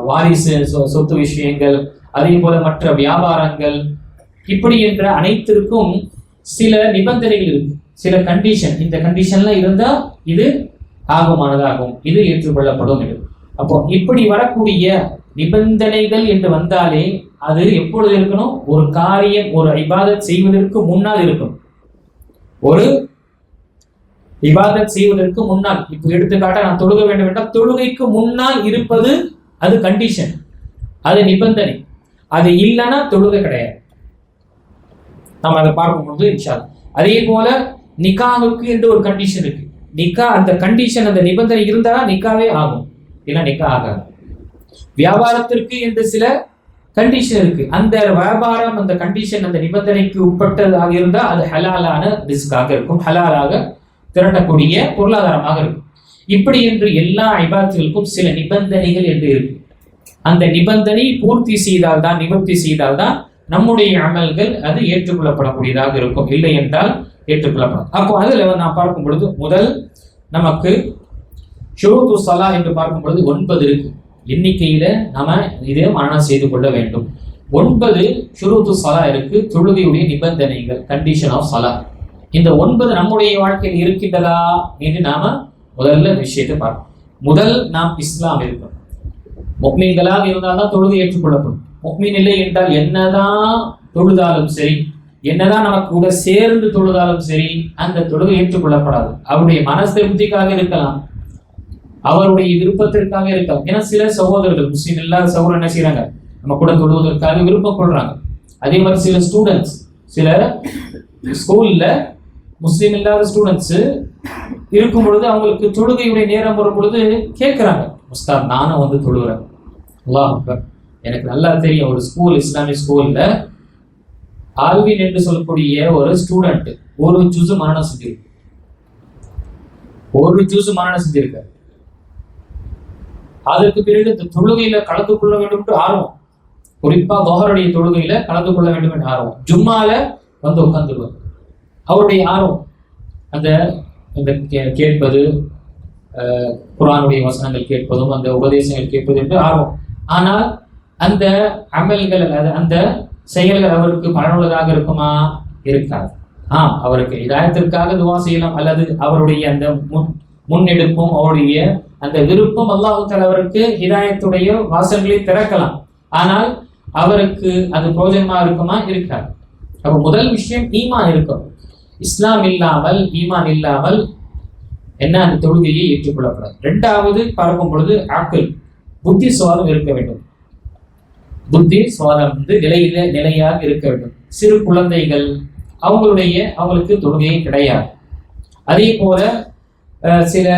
வாரிசு சொத்து விஷயங்கள், அதே போல மற்ற வியாபாரங்கள், இப்படி என்ற அனைத்திற்கும் சில நிபந்தனைகள் இருக்கு, சில கண்டிஷன். இந்த கண்டிஷன்ல இருந்தா இது ஆகுமானதாகும், இது ஏற்றுக்கொள்ளப்படும். அப்போ இப்படி வரக்கூடிய நிபந்தனைகள் என்று வந்தாலே அது எப்பொழுது இருக்கணும்? ஒரு காரியம், ஒரு இபாதத் செய்வதற்கு முன்னால் இருக்கும். ஒரு இபாதத் செய்வதற்கு முன்னால், இப்போ எடுத்துக்காட்ட நான் தொழுக வேண்டும் என்றால் தொழுகைக்கு முன்னால் இருப்பது அது கண்டிஷன், அது நிபந்தனை. அது இல்லைன்னா தொழுகை கிடையாது. நம்ம அதை பார்க்கும்போது இன்ஷா அல்லாஹ். அதே போல நிக்காவுக்கு என்று ஒரு கண்டிஷன் இருக்கு. நிக்கா, அந்த கண்டிஷன், அந்த நிபந்தனை இருந்தா நிக்காவே ஆகும், இல்ல நிக்கா ஆகாது. வியாபாரத்திற்கு என்று சில கண்டிஷன் இருக்கு. அந்த வியாபாரம், அந்த கண்டிஷன், அந்த நிபந்தனைக்கு உட்பட்டதாக இருந்தால் அது ஹலாலான ரிஸ்காக இருக்கும், ஹலாலாக திரட்டக்கூடிய பொருளாதாரமாக இருக்கும். இப்படி என்று எல்லா இபாதத்துகளுக்கும் சில நிபந்தனைகள் என்று இருக்கு. அந்த நிபந்தனை பூர்த்தி செய்தால்தான், நிவர்த்தி செய்தால்தான் நம்முடைய அமல்கள் அது ஏற்றுக்கொள்ளப்படக்கூடியதாக இருக்கும், இல்லை என்றால் ஏற்றுக்கொள்ளப்படும். அப்போ அதுல நான் பார்க்கும் பொழுது முதல் நமக்கு ஷுரூத்து ஸலா என்று பார்க்கும் பொழுது 9 இருக்கு. எண்ணிக்கையில நாம இதை மனனம் செய்து கொள்ள வேண்டும். 9 ஷுரூத்து ஸலா இருக்கு, தொழுகையுடைய நிபந்தனைகள், கண்டிஷன் ஆஃப் ஸலா. இந்த 9 நம்முடைய வாழ்க்கையில் இருக்கின்றதா என்று நாம முதல்ல விஷயத்தை பார்ப்போம். முதல் நாம் இஸ்லாம் இருக்கணும். முஃமின்களாக இருந்தால்தான் தொழுகை ஏற்றுக்கொள்ளப்படும். முஃமின் இல்லை என்றால் என்னதான் தொழுதாலும் சரி, என்னதான் நமக்கு கூட சேர்ந்து தொழுதாலும் சரி, அந்த தொழுகை ஏற்றுக்கொள்ளப்படாது. அவருடைய மனசு திருப்திக்காக இருக்கலாம், அவருடைய விருப்பத்திற்காக இருக்கலாம். ஏன்னா சில சகோதரர்கள், முஸ்லீம் இல்லாத சகோதரர் என்ன செய்யறாங்க, நம்ம கூட தொழுவதற்காக விருப்பம் கொள்றாங்க. அதே மாதிரி சில ஸ்டூடெண்ட்ஸ், சில ஸ்கூல்ல முஸ்லீம் இல்லாத ஸ்டூடெண்ட்ஸ் இருக்கும் பொழுது அவங்களுக்கு தொழுகையுடைய நேரம் வரும் பொழுது கேட்கிறாங்க, உஸ்தாத் நானும் வந்து தொழுகிறேன். அல்லாஹ் அக்பர். எனக்கு நல்லா தெரியும், ஒரு ஸ்கூல், இஸ்லாமிக் ஸ்கூல்ல ஆல்வின் என்று சொல்லக்கூடிய ஒரு ஸ்டூடெண்ட் ஒரு ஜுஸ் மரணம் செஞ்சிருக்கு, அதற்கு பிறகு இந்த தொழுகையில கலந்து கொள்ள வேண்டும் என்று ஆர்வம், குறிப்பா தொஹருடைய தொழுகையில கலந்து கொள்ள வேண்டும் என்று ஆர்வம், ஜும்மால வந்து உட்கார்ந்துருவார். அவருடைய ஆர்வம் அந்த கேட்பது, குர்ஆனுடைய வசனங்கள் கேட்பதும், அந்த உபதேசங்கள் கேட்பது என்று ஆர்வம். ஆனால் அந்த அமல்கள், அந்த செயல்கள் அவருக்கு பயனுள்ளதாக இருக்குமா? இருக்காது. அவருக்கு ஹிதாயத்திற்காக துவா செய்யலாம், அல்லது அவருடைய அந்த முன்னெடுப்பும், அவருடைய அந்த விருப்பம் அல்லாஹ் தஆலா அவருக்கு ஹிதாயத்துடைய வாசல்களை திறக்கலாம். ஆனால் அவருக்கு அது பிரயோஜனமா இருக்குமா? இருக்காது. அப்ப முதல் விஷயம் ஈமான் இருக்கும். இஸ்லாம் இல்லாமல், ஈமான் இல்லாமல் என்ன அந்த தொழுகையை ஏற்றுக்கொள்ளப்படாது. 2வது பார்க்கும் பொழுது ஆக்கில், புத்தி சுவாதம் இருக்க வேண்டும். புத்தி சுவாதம் வந்து நிலையாக இருக்க வேண்டும். சிறு குழந்தைகள் அவங்களுக்கு தொழுகையே கிடையாது. அதே போல சில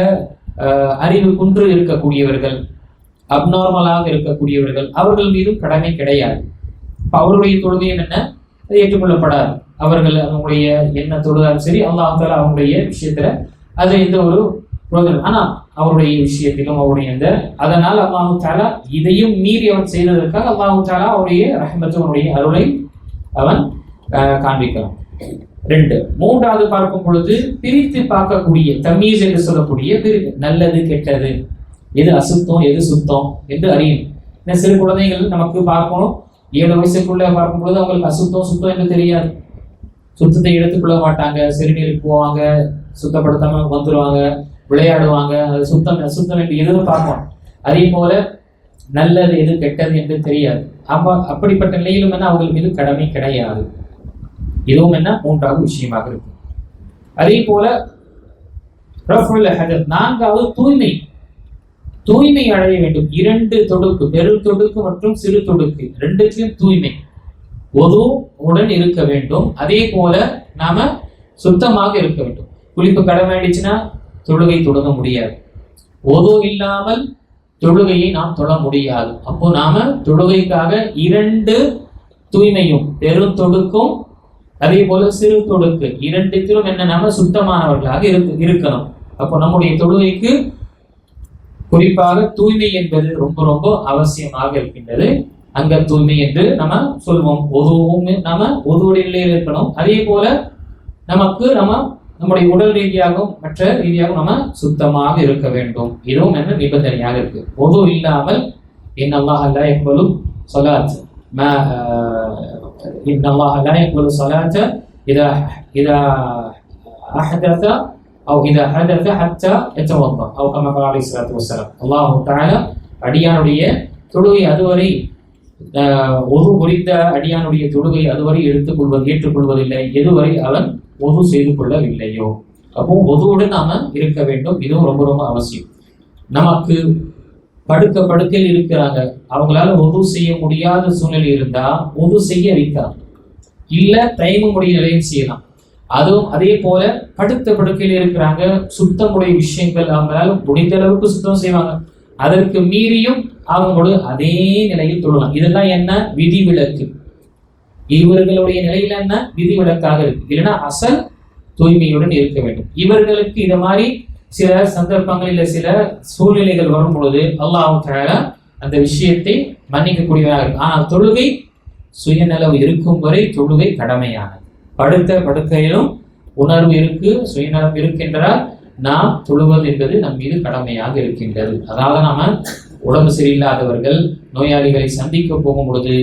அறிவு குன்று இருக்கக்கூடியவர்கள், அப்நார்மலாக இருக்கக்கூடியவர்கள், அவர்கள் மீதும் கடமை கிடையாது. அவருடைய தொழுகை என்ன, அது ஏற்றுக்கொள்ளப்படாது. அவர்கள் அவங்களுடைய என்ன தொழுதாலும் சரி, அல்லாஹ் தஆலா அவங்களுடைய விஷயத்துல அது எந்த ஒரு பிரோஜனம். ஆனா அவருடைய விஷயத்திலும் அவருடைய அதனால் அல்லாஹ் தஆலா இதையும் மீறி அவன் செய்ததற்காக அல்லாஹ் தஆலா அவருடைய ரஹ்மத்து, அவருடைய அருளை அவன் காண்பிக்கலாம். 2. 3வது பார்க்கும் பொழுது பிரித்து பார்க்கக்கூடிய, தமீஸ் என்று சொல்லக்கூடிய பிரித்து, நல்லது கெட்டது, எது அசுத்தம் எது சுத்தம் என்று அறியும். சிறு குழந்தைகள் நமக்கு பார்க்கணும், 7 வயசுக்குள்ள பார்க்கும்போது அவங்களுக்கு அசுத்தம் சுத்தம் என்று தெரியாது. சுத்தத்தை எடுத்துக்கொள்ள மாட்டாங்க, சிறுநீருக்கு போவாங்க, சுத்தப்படுத்தாம வந்துடுவாங்க, விளையாடுவாங்க. அது சுத்தம் அசுத்தம் என்று எதுவும் பார்க்கணும். அதே போல நல்லது எது கெட்டது என்று தெரியாது. அப்படிப்பட்ட நிலையிலும் என்ன அவங்களுக்கு மீது கடமை கிடையாது. இதுவும் என்ன 3வது விஷயமாக இருக்கு. அதே போல 4வது தூய்மை அடைய வேண்டும். 2 தொடுக்கு, பெரு தொடுக்கு மற்றும் சிறு தொடுக்கு, 2த்திலும் தூய்மை உடன் இருக்க வேண்டும். அதே போல நாம சுத்தமாக இருக்க வேண்டும். குளிப்பு கடமை ஆயிடுச்சுன்னா தொழுகை தொழுக முடியாது. இல்லாமல் தொழுகையை நாம் தொழ முடியாது. அப்போ நாம தொழுகைக்காக 2 தூய்மையும், பெரும் தொடுக்கும் அதே போல சிறு தொடுக்கு, 2த்திலும் என்ன நாம சுத்தமானவர்களாக இருக்கணும். அப்போ நம்முடைய தொழுகைக்கு குறிப்பாக தூய்மை என்பது ரொம்ப ரொம்ப அவசியமாக இருக்கின்றது. அங்க தூய்மை என்று நம்ம சொல்வோம். நாம ஒதுவுடைய நிலையில் இருக்கணும். அதே போல நம்முடைய உடல் ரீதியாகவும் மற்ற ரீதியாகவும் நம்ம சுத்தமாக இருக்க வேண்டும். இதுவும் என்ன நிபந்தனையாக இருக்கு. இல்லாமல் இன்னல்லாஹ லா யக்பலு ஸலாத் இதா அஹதஸ أو إذا حدث حتى يتوضأ أو كما قال عليه الصلاة والسلام. الله تعالى அடியானுடைய தொழுகை அதுவரை குறித்த அடியானுடைய தொழுகை அதுவரை ஏற்றுக்கொள்வதில்லை எதுவரை அவன் செய்து கொள்ளவில்லையோ. அப்போ ஒதுவுடன் நாம இருக்க வேண்டும். இதுவும் ரொம்ப ரொம்ப அவசியம். நமக்கு படுக்கையில் இருக்கிறாங்க, அவங்களால செய்ய முடியாத சூழ்நிலை இருந்தா செய்ய வைக்கலாம், இல்ல தயங்கக்கூடிய நிலையும் செய்யலாம். அதுவும் அதே போல படுக்கையில் இருக்கிறாங்க, சுத்தமுடைய விஷயங்கள் அவங்களால முடிந்த அளவுக்கு சுத்தம் செய்வாங்க, அதற்கு மீறியும் அவங்களோட அதே நிலையில் தொழலாம். இதெல்லாம் என்ன விதிவிலக்கு. இவர்களுடைய நிலையில என்ன விதிவிலக்காக இருக்கு. இல்லைன்னா அசல் தூய்மையுடன் இருக்க வேண்டும். இவர்களுக்கு இத மாதிரி சில சந்தர்ப்பங்களில் சில சூழ்நிலைகள் வரும் பொழுது அல்லாஹ் தஆலா அந்த விஷயத்தை மன்னிக்கக்கூடியவராக இருக்கு. ஆனால் தொழுகை சுயநலவு இருக்கும் வரை தொழுகை கடமையானது. படுக்கையிலும் உணர்வு இருக்கு, சுயநலம் இருக்கின்றால் நாம் தொழுவது என்பது நம் மீது கடமையாக இருக்கின்றது. அதாவது நாம உடம்பு சரியில்லாதவர்கள், நோயாளிகளை சந்திக்க போகும் பொழுது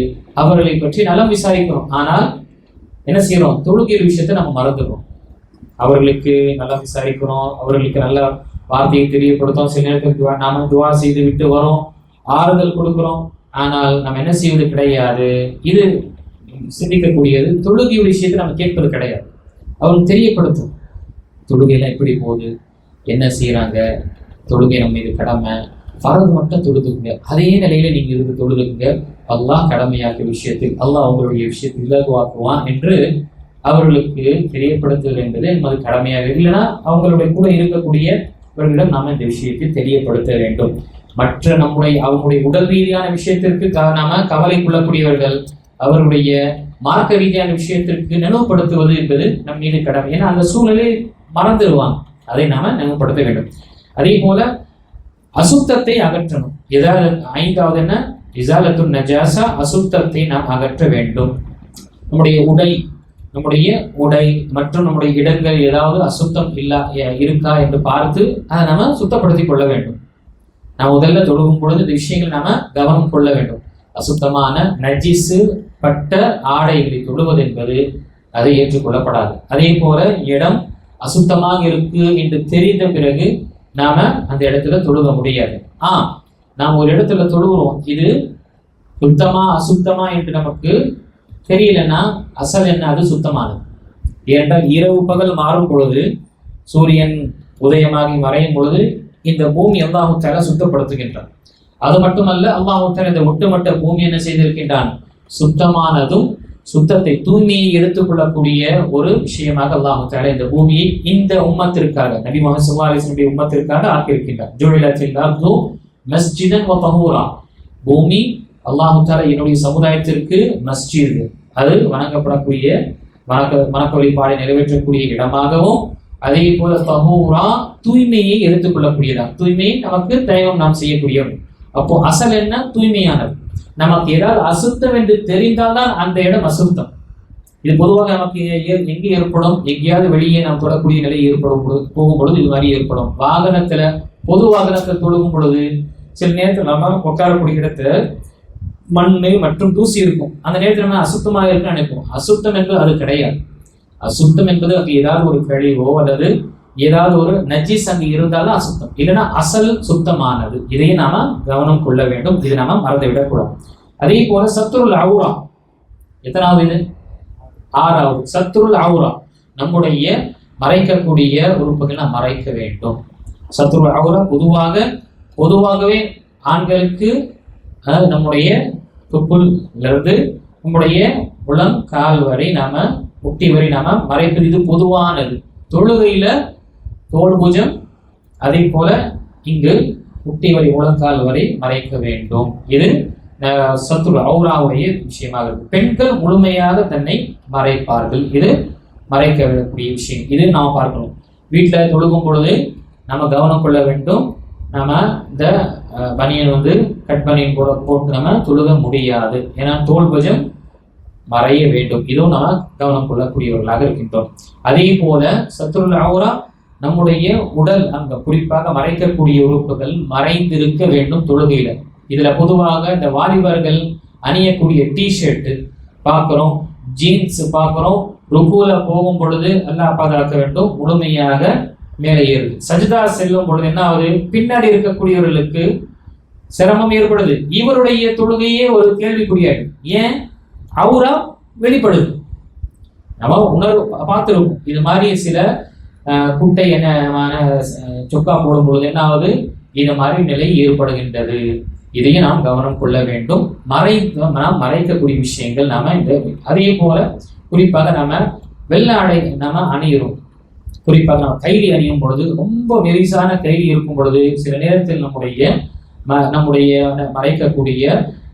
அவர்களை பற்றி நலம் விசாரிக்கிறோம். ஆனால் என்ன செய்யறோம், தொழுகிற விஷயத்தை நம்ம மறந்துடுறோம். அவர்களுக்கு நல்லா விசாரிக்கிறோம், அவர்களுக்கு நல்ல வார்த்தையை தெரியப்படுத்தும். சில நேரத்துக்கு நாம துவா செய்து விட்டு வரோம், ஆறுதல் கொடுக்கிறோம். ஆனால் நம்ம என்ன செய்வது கிடையாது. இது சிந்திக்கக்கூடியது. தொழுகையுடைய விஷயத்தை நம்ம கேட்பது கிடையாது. அவருக்கு தெரியப்படுத்தும், தொழுகையெல்லாம் எப்படி போகுது, என்ன செய்யறாங்க, தொழுகை நம்ம மீது கடமை, ஃபரது மட்டும் தொழுதுக்குங்க, அதே நிலையில நீங்க இருந்து தொழுதுக்குங்க, அல்லாஹ் கடமையாக்கிய விஷயத்தில் அல்லாஹ் அவங்களுடைய விஷயத்தில் இலகுவாக்குவான் என்று அவர்களுக்கு தெரியப்படுத்துவது என்பது நமது கடமையாக. இல்லைன்னா அவங்களுடைய கூட இருக்கக்கூடியவர்களிடம் நாம இந்த விஷயத்தை தெரியப்படுத்த வேண்டும். மற்ற அவங்களுடைய உடல் ரீதியான விஷயத்திற்கு நாம கவலை கொள்ளக்கூடியவர்கள், அவருடைய மார்க்க ரீதியான விஷயத்திற்கு நினைவுபடுத்துவது என்பது நம் மீது கடமை. ஏன்னா அந்த சூழ்நிலை மறந்துடுவாங்க, அதை நாம நினைவுபடுத்த வேண்டும். அதே போல அசுத்தத்தை அகற்றணும். ஏதாவது 5வது என்ன, இஸாலத்து நஜாஸா, அசுத்தத்தை நாம் அகற்ற வேண்டும். நம்முடைய உடை மற்றும் நம்முடைய இடங்கள் ஏதாவது அசுத்தம் இருக்கா என்று பார்த்து அதை நாம சுத்தப்படுத்திக் கொள்ள வேண்டும். நாம் முதல்ல தொழுகும் பொழுது இந்த விஷயங்களை நாம கவனம் கொள்ள வேண்டும். அசுத்தமான நஜிசு பட்ட ஆடைகளை தொழுவது என்பது அதை ஏற்றுக்கொள்ளப்படாது. அதே போல இடம் அசுத்தமாக இருக்கு என்று தெரிந்த பிறகு நாம அந்த இடத்துல தொழுக முடியாது. நாம் ஒரு இடத்துல தொழுகிறோம், இது சுத்தமா அசுத்தமா என்று நமக்கு தெரியலன்னா அசல் என்ன, அது சுத்தமானது. ஏனென்றால் இரவு பகல் மாறும் பொழுது, சூரியன் உதயமாகி மறையும் பொழுது இந்த பூமி அல்லாஹ் தஆலா சுத்தப்படுத்துகின்றான். அது மட்டுமல்ல, அல்லாஹ் தஆலா இந்த ஒட்டுமொத்த பூமி என்ன செய்திருக்கின்றான், சுத்தமானதும் சுத்தத்தை தூய்மையை எடுத்துக்கொள்ளக்கூடிய ஒரு விஷயமாக அல்லாஹ் தஆலா இந்த பூமியை இந்த உம்மத்திற்காக, நபி முஹம்மது ஸல்லல்லாஹு அலைஹி வஸல்லம் உம்மத்திற்காக ஆக்கியிருக்கின்றார். ஜுஇலத்தில் அர்து மஸ்ஜிதன் வ தஹூரா, பூமி அல்லாஹ் தஆலா என்னுடைய சமுதாயத்திற்கு மஸ்ஜித், அது வணங்கப்படக்கூடிய வணக்க வழிபாடை நிறைவேற்றக்கூடிய இடமாகவும், அதே போல தஹூரா தூய்மையை எடுத்துக்கொள்ளக்கூடியதா, தூய்மையை நமக்கு தெய்வம் நாம் செய்யக்கூடியவன். அப்போ அசல் என்ன, தூய்மையானது. நமக்கு ஏதாவது அசுத்தம் என்று தெரிந்தால்தான் அந்த இடம் அசுத்தம். இது பொதுவாக நமக்கு எங்கே ஏற்படும், எங்கேயாவது வெளியே நாம் தொடக்கூடிய நிலை ஏற்படும் போகும் பொழுது இது மாதிரி ஏற்படும். வாகனத்துல, பொது வாகனத்துல தொழுகும் பொழுது சில நேரத்தில் நம்ம உட்காரக்கூடிய இடத்துல மண் மற்றும் தூசி இருக்கும். அந்த நேரத்தில் நம்ம அசுத்தமாக இருக்குன்னு நினைப்போம். அசுத்தம் என்பது அது கிடையாது. அசுத்தம் என்பது அது ஏதாவது ஒரு கழிவோ அல்லது ஏதாவது ஒரு நஜீஸ் அங்கு இருந்தாலும் அசுத்தம், இல்லைன்னா அசல் சுத்தமானது. இதையே நாம கவனம் கொள்ள வேண்டும். இதை நாம மறந்து விடக்கூடாது. அதே போல சத்ருல் அவுரா எத்தனாவது? இது 6வது. சத்ருல் அவுரா நம்முடைய மறைக்கக்கூடிய உறுப்புகளை நாம் மறைக்க வேண்டும். சத்ருல் அவுரா பொதுவாகவே ஆண்களுக்கு நம்முடைய தொப்புளிலிருந்து நம்முடைய முழங்கால் வரை நாம முட்டி வரை நாம மறைப்பது இது பொதுவானது. தொழுகையில தோல் பூஜம், அதே போல இங்கு முட்டி வரை முழங்கால் வரை மறைக்க வேண்டும். இது சத்ரு அவுராவுடைய விஷயமாக இருக்கு. பெண்கள் முழுமையாக தன்னை மறைப்பார்கள். இது மறைக்க விடக்கூடிய விஷயம். இது நாம் பார்க்கணும். வீட்டில் தொழுகும் பொழுது நம்ம கவனம் கொள்ள வேண்டும். நம்ம இந்த பனியன் கட் பனியன் போட்டு நம்ம தொழுக முடியாது. ஏன்னா தோல் பஜம் மறைய வேண்டும். இதுவும் நம்ம கவனம் கொள்ளக்கூடியவர்களாக இருக்கின்றோம். அதே போல சத்ருல் அவுரா நம்முடைய உடல் அங்க குறிப்பாக மறைக்கக்கூடிய உறுப்புகள் மறைந்திருக்க வேண்டும் தொழுகையில. இதுல பொதுவாக இந்த வாலிபர்கள் அணியக்கூடிய டிஷர்ட் பார்க்கிறோம், ஜீன்ஸ் பார்க்கிறோம். ருக்குல போகும் பொழுது அல்லாஹ் பாதுகாக்க வேண்டும், முழுமையாக மேலே ஏறுது. சஜ்தா செல்லும் பொழுது என்ன ஆகுது? பின்னாடி இருக்கக்கூடியவர்களுக்கு சிரமம் ஏற்படுது. இவருடைய தொழுகையே ஒரு கேள்விக்குறியாயிடும். ஏன்? அவுரா வெளிப்படுது. நம்ம உணர்வு பார்த்துருக்கோம். இது மாதிரி சில குட்டை என்னமான சொக்கா போடும் பொழுது என்ன ஆகுது? இது மாதிரி நிலை ஏற்படுகின்றது. இதையும் நாம் கவனம் கொள்ள வேண்டும். நாம் மறைக்கக்கூடிய விஷயங்கள் நாம இந்த அதே போல குறிப்பாக நாம வெள்ளை ஆடை நாம அணிகிறோம். குறிப்பாக நம்ம கைலி அணியும் பொழுது, ரொம்ப மெரிசான கைலி இருக்கும் பொழுது சில நேரத்தில் நம்முடைய மறைக்கக்கூடிய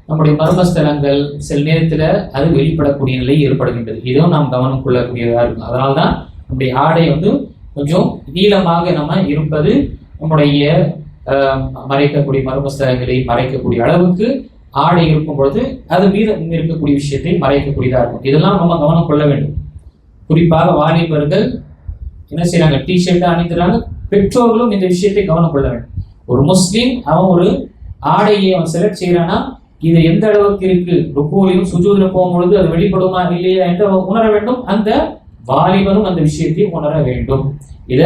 நம்முடைய மர்மஸ்தலங்கள் சில நேரத்தில் அது வெளிப்படக்கூடிய நிலை ஏற்படுகின்றது. இதுவும் நாம் கவனம் கொள்ளக்கூடியதாக இருக்கும். அதனால்தான் நம்முடைய ஆடை கொஞ்சம் நீளமாக நம்ம இருப்பது நம்முடைய மறைக்கக்கூடிய மர்மஸ்தலங்களை மறைக்கக்கூடிய அளவுக்கு ஆடை இருக்கும் பொழுது அது மீதம் இருக்கக்கூடிய விஷயத்தை மறைக்கக்கூடியதாக இருக்கும். இதெல்லாம் நம்ம கவனம் கொள்ள வேண்டும். குறிப்பாக வாலிபர்கள் என்ன செய்யறாங்க? டிஷர்ட்டை அணிந்துறாங்க. பெற்றோர்களும் இந்த விஷயத்தை கவனம் கொள்ள வேண்டும். ஒரு முஸ்லீம் அவன் ஒரு ஆடையை அவன் செலக்ட் செய்யறான்னா இது எந்த அளவுக்கு இருக்கு, ருக்குவிலும் சுஜூதுல போகும்பொழுது அது வெளிப்படுமா இல்லையா என்று உணர வேண்டும். அந்த வாலிபனும் அந்த விஷயத்தை உணர வேண்டும். இத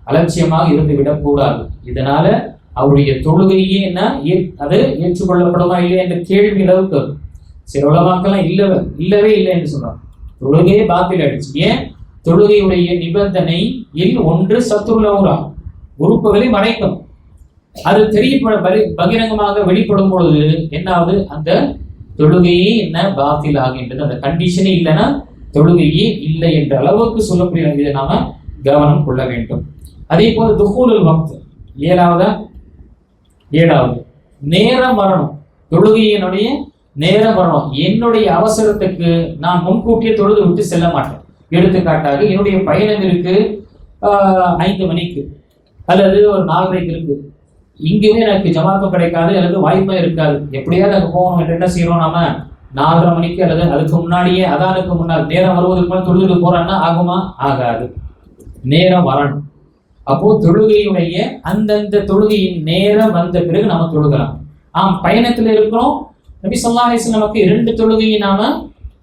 அலட்சியமாக இருந்து விடக்கூடாது. இதனால அவருடைய தொழுகையே என்ன அது ஏற்றுக்கொள்ளப்படுமா இல்லையா என்ற கேள்வி அளவுக்கு சில உலமாக்கெல்லாம் இல்லவே இல்லை என்று சொல்றாங்க. தொழுகையே பாத்தில் ஆயிடுச்சு. ஏன்? தொழுகையுடைய நிபந்தனையில் ஒன்று சத்ருல் அவுரா, உறுப்புகளை மறைக்கும். அது பகிரங்கமாக வெளிப்படும் பொழுது என்னாவது? அந்த தொழுகையே என்ன பாத்தில் ஆகின்றது. அந்த கண்டிஷனே இல்லைன்னா தொழுகையே இல்லை என்ற அளவுக்கு சொல்லக்கூடிய இதை நாம கவனம் கொள்ள வேண்டும். அதே போல துஹூலுல் வக்த் ஏழாவது நேரம் வரணும். தொழுகையினுடைய நேரம் வரணும். என்னுடைய அவசரத்துக்கு நான் முன்கூட்டியே தொழுது விட்டு செல்ல மாட்டேன். எடுத்துக்காட்டாக என்னுடைய பயணம் இருக்கு 5 மணிக்கு அல்லது ஒரு 4:30 இருக்கு. இங்குமே எனக்கு ஜமாத்தும் கிடைக்காது அல்லது வாய்ப்பே இருக்காது. எப்படியாவது அங்கே போகணும் என்று என்ன செய்யறோம்? நாம 4:30 மணிக்கு அல்லது அதுக்கு முன்னாடியே அதானுக்கு முன்னால் நேரம் வருவதற்கு முன்னாடி தொழுதுட்டு போறான்னா ஆகுமா? ஆகாது. நேரம் வரணும். அப்போ தொழுகையுடைய அந்தந்த தொழுகையின் நேரம் வந்த பிறகு நாம தொழுகலாம். பயணத்துல இருக்கிறோம். நபி ஸல்லல்லாஹு அலைஹி வஸல்லம் நமக்கு 2 தொழுகையை நாம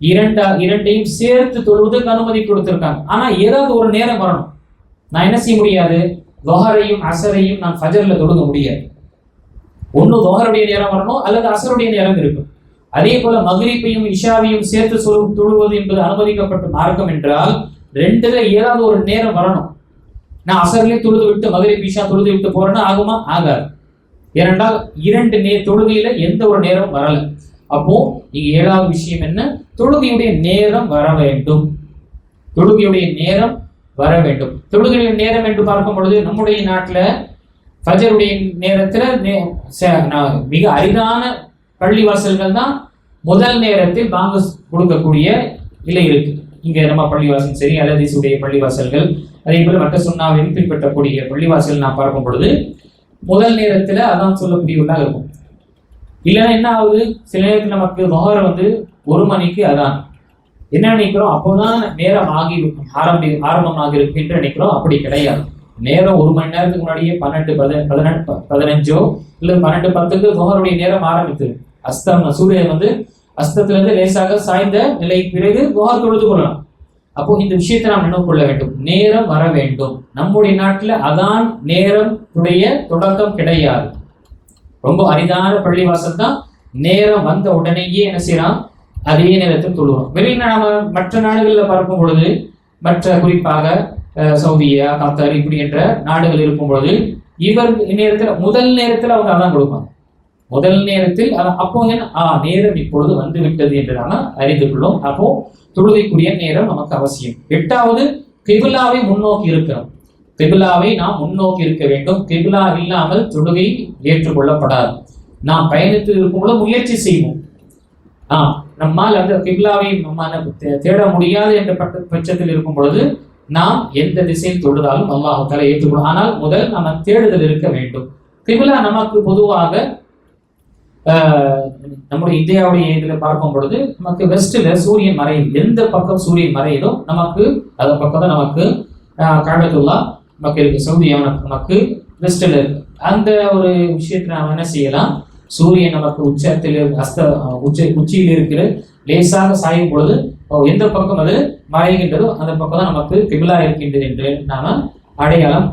இரண்டையும் சேர்த்து தொழுவதற்கு அனுமதி கொடுத்திருக்காங்க. ஆனா ஏதாவது ஒரு நேரம் வரணும். நான் என்ன செய்ய முடியாது? தொஹரையும் அசரையும் நான் ஃபஜர்ல தொழுக முடியாது. ஒண்ணு தொஹருடைய நேரம் வரணும் அல்லது அசருடைய நேரம் இருக்கும். அதே போல மக்ரிபையும் இஷாவையும் சேர்த்து தொழுவது என்பது அனுமதிக்கப்பட்ட மார்க்கம் என்றால் 2ல ஏதாவது ஒரு நேரம் வரணும். நான் அசர்லயே தொழுது விட்டு மக்ரிப் இஷா தொழுது விட்டு போறேன்னா ஆகுமா? ஆகாது. ஏனென்றால் 2 தொழுகையில எந்த ஒரு நேரம் வரல. அப்போ இங்க 7வது விஷயம் என்ன? தொழுகையுடைய நேரம் வர வேண்டும். தொழுகையுடைய நேரம் வர வேண்டும். தொழுகையுடைய நேரம் என்று பார்க்கும் பொழுது நம்முடைய நாட்டுல ஃபஜருடைய நேரத்துல மிக அரிதான பள்ளிவாசல்கள் தான் முதல் நேரத்தில் பாங்கு கொடுக்கக்கூடிய நிலை இருக்கு. இங்க நம்ம பள்ளிவாசல் சரி, அலதீசுடைய பள்ளிவாசல்கள், அதே போல மற்ற சுன்னாவில் பின்பற்றக்கூடிய பள்ளிவாசல் நான் பார்க்கும் பொழுது முதல் நேரத்துல அதான் சொல்லக்கூடியவர்களாக இருக்கும். இல்லைன்னா என்ன ஆகுது? சில நேரத்தில் நமக்கு தொஹர் 1 மணிக்கு அதான் என்ன நினைக்கிறோம்? அப்போதான் நேரம் ஆரம்பமாக இருக்கு என்று நினைக்கிறோம். அப்படி கிடையாது. நேரம் 1 மணி நேரத்துக்கு முன்னாடியே 12:15 இல்ல 12:10 தொஹருடைய நேரம் ஆரம்பித்தது. அஸ்தம் சூரியன் அஸ்தத்திலிருந்து லேசாக சாய்ந்த நிலை பிறகு துஹர் தொழுது கொள்ளலாம். அப்போ இந்த விஷயத்தை நாம் நினைவு கொள்ள வேண்டும். நேரம் வர வேண்டும். நம்முடைய நாட்டில் அதான் நேரம் உடைய தொடக்கம் கிடையாது. ரொம்ப அரிதான பள்ளிவாசல் தான் நேரம் வந்த உடனேயே என்ன செய்யலாம், அதே நேரத்தில் தொழுவோம். வெளியில் நாம மற்ற நாடுகளில் பார்க்கும் பொழுது, மற்ற குறிப்பாக சவுதியா, கத்தார் இப்படி என்ற நாடுகள் இருக்கும் பொழுது இவர் நேரத்தில் முதல் நேரத்தில் அவங்க அதான் கொடுப்பாங்க. முதல் நேரத்தில் அப்போ நேரம் இப்பொழுது வந்து விட்டது என்று நாம அறிந்து கொள்ளும். அப்போ தொழுகைக்குரிய நேரம் நமக்கு அவசியம். 8வது, கிபிலாவை முன்னோக்கி இருக்கிறோம். கிபிலாவை நாம் முன்னோக்கி இருக்க வேண்டும். கிபிலா இல்லாமல் தொழுகை ஏற்றுக்கொள்ளப்படாது. நாம் பயணித்து இருக்கும்போது முயற்சி செய்வோம். நம்மால் அந்த கிபிலாவை தேட முடியாது என்ற பட்சத்தில் இருக்கும் பொழுது நாம் எந்த திசையில் தொழுதாலும் அல்லாஹ் தஆலா ஏற்றுக்கொள்ளும். ஆனால் முதல் நம்ம தேடுதல் இருக்க வேண்டும். கிபிலா நமக்கு பொதுவாக நம்முடைய இந்தியாவுடைய இதில் பார்க்கும் பொழுது நமக்கு வெஸ்ட்ல சூரியன் மறையுது. எந்த பக்கம் சூரியன் மறையுதோ நமக்கு அந்த பக்கம் தான் நமக்கு காபத்துல்லா நமக்கு இருக்கு. சவுதியா நமக்கு வெஸ்ட்ல இருக்கு. அந்த ஒரு விஷயத்தை நாம் என்ன செய்யலாம், சூரியன் நமக்கு உச்சியில் இருக்கிற லேசாக சாயும் பொழுது எந்த பக்கம் அது மறைகின்றதோ அந்த பக்கம் தான் நமக்கு கிபிலா இருக்கின்றது என்று நாம அடையாளம்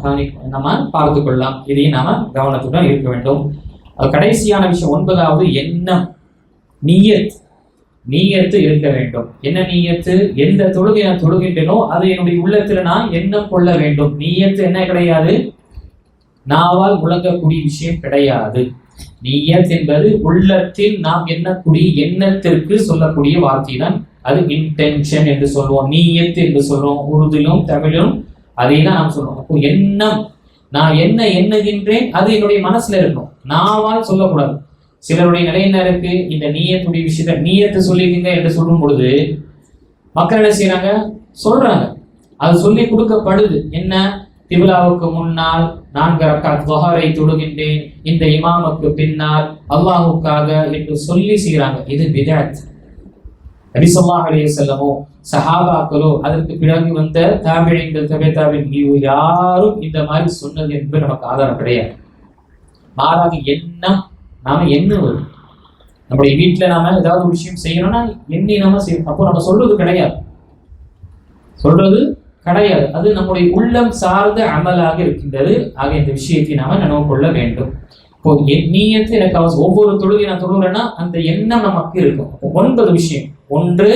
நம்ம பார்த்து கொள்ளலாம். இதையும் நாம கவனத்துடன் இருக்க வேண்டும். கடைசியான விஷயம் 9வது எண்ணம், நீயத்து இருக்க வேண்டும். என்ன நீயத்து? எந்த தொழுகை நான் தொழுகின்றனோ அது என்னுடைய உள்ளத்துல நான் எண்ணம் கொள்ள வேண்டும். நீயத்து என்ன கிடையாது, நாவால் முழங்கக்கூடிய விஷயம் கிடையாது. நீயத் என்பது உள்ளத்தில் நாம் எண்ணக்கூடிய எண்ணத்திற்கு சொல்லக்கூடிய வார்த்தை தான். அது இன்டென்ஷன் என்று சொல்லுவோம், நீயத் என்று சொல்றோம். உருதிலும் தமிழும் அதை தான் நாம் சொல்றோம். அப்போ எண்ணம், நான் என்ன எண்ணுகின்றேன் அது என்னுடைய மனசுல இருக்கணும், நாவால் சொல்லக்கூடாது. சிலருடைய நிலை என்ன இருக்கு, இந்த நீயத்துடைய விஷயத்த நீயத்தை சொல்லிக்கங்க என்று சொல்லும் பொழுது மக்கள் என்ன செய்யறாங்க, சொல்றாங்க, அது சொல்லி கொடுக்கப்படுது. என்ன, கிபிலாவுக்கு முன்னால் 4 ரக்காத் துஹரை தொழுகின்றேன், இந்த இமாமுக்கு பின்னால் அல்லாஹுக்காக என்று சொல்லி செய்யறாங்க. இது பிதஅத். நபி ஸல்லல்லாஹு அலைஹி வஸல்லமோ சஹாபாக்களோ அதற்கு பிறகு வந்த தாபிஈன்கள், தபே தாபிஈன் யாரும் இந்த மாதிரி சொன்னது என்பது நமக்கு ஆதாரம் கிடையாது. மாறாக எண்ணம், நாம எண்ணுவது. நம்முடைய வீட்டுல நாம ஏதாவது ஒரு விஷயம் செய்யணும்னா எண்ணி நாம செய்யணும். அப்போ நம்ம சொல்றது கிடையாது, அது நம்முடைய உள்ளம் சார்ந்த அமலாக இருக்கின்றது. ஆக இந்த விஷயத்தை நாம நினைவு கொள்ள வேண்டும். இப்போ நீயத்து எனக்கு ஒவ்வொரு தொழுகை நான் தொழுகிறேன்னா அந்த எண்ணம் நமக்கு இருக்கும். 9 விஷயம். 1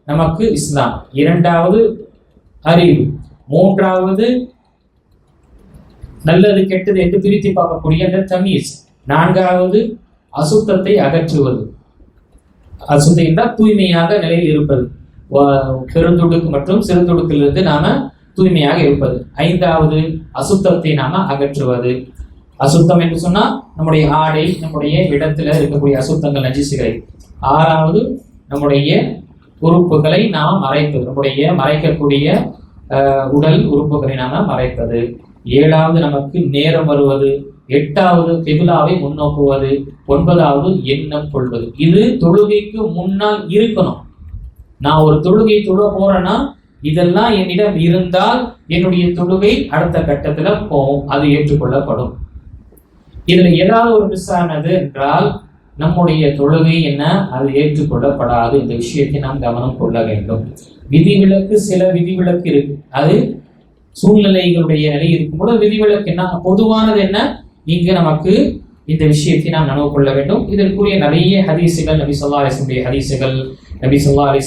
நமக்கு இஸ்லாம், 2வது அறிவு, 3வது நல்லது கெட்டது என்று பிரித்து பார்க்கக்கூடிய அந்த தமீஸ், 4வது அசுத்தத்தை அகற்றுவது. அசுத்தம் என்றால் தூய்மையாக நிலையில் இருப்பது, பெருந்துடுக்கு மற்றும் சிறுதுடுக்கிலிருந்து நாம தூய்மையாக இருப்பது. 5வது அசுத்தத்தை நாம அகற்றுவது. அசுத்தம் என்று சொன்னா நம்முடைய ஆடை, நம்முடைய இடத்துல இருக்கக்கூடிய அசுத்தங்கள், நஜிசுகளை. 6வது நம்முடைய உறுப்புகளை நாம் மறைப்பது, நம்முடைய மறைக்கக்கூடிய உடல் உறுப்புகளை நாம மறைப்பது. 7வது நமக்கு நேரம் வருவது. 8வது கிபிலாவை முன்னோக்குவது. 9வது எண்ணம் கொள்வது. இது தொழுகைக்கு முன்னால் இருக்கணும். நான் ஒரு தொழுகை தொழ போறேன்னா இதெல்லாம் என்னிடம் இருந்தால் என்னுடைய தொழுகை அடுத்த கட்டத்துல போகும், அது ஏற்றுக்கொள்ளப்படும். இதுல ஏதாவது ஒரு மிஸ் ஆனது என்றால் நம்முடைய தொழுகை என்ன, அது ஏற்றுக்கொள்ளப்படாது. இந்த விஷயத்தை நாம் கவனம் கொள்ள வேண்டும். விதிவிலக்கு, சில விதிவிலக்கு இருக்கு. அது சூழ்நிலைகளுடைய நிலை இருக்கும்போது விதிவிலக்கு என்ன, பொதுவானது என்ன, இங்க நமக்கு இந்த விஷயத்தை நாம் நினைவு கொள்ள வேண்டும். இதற்குரிய நிறைய ஹதீசுகள், நபி ஸல்லல்லாஹு அலைஹி வஸல்லம் ஹதீசுகள், நபி ஸல்லல்லாஹு அலைஹி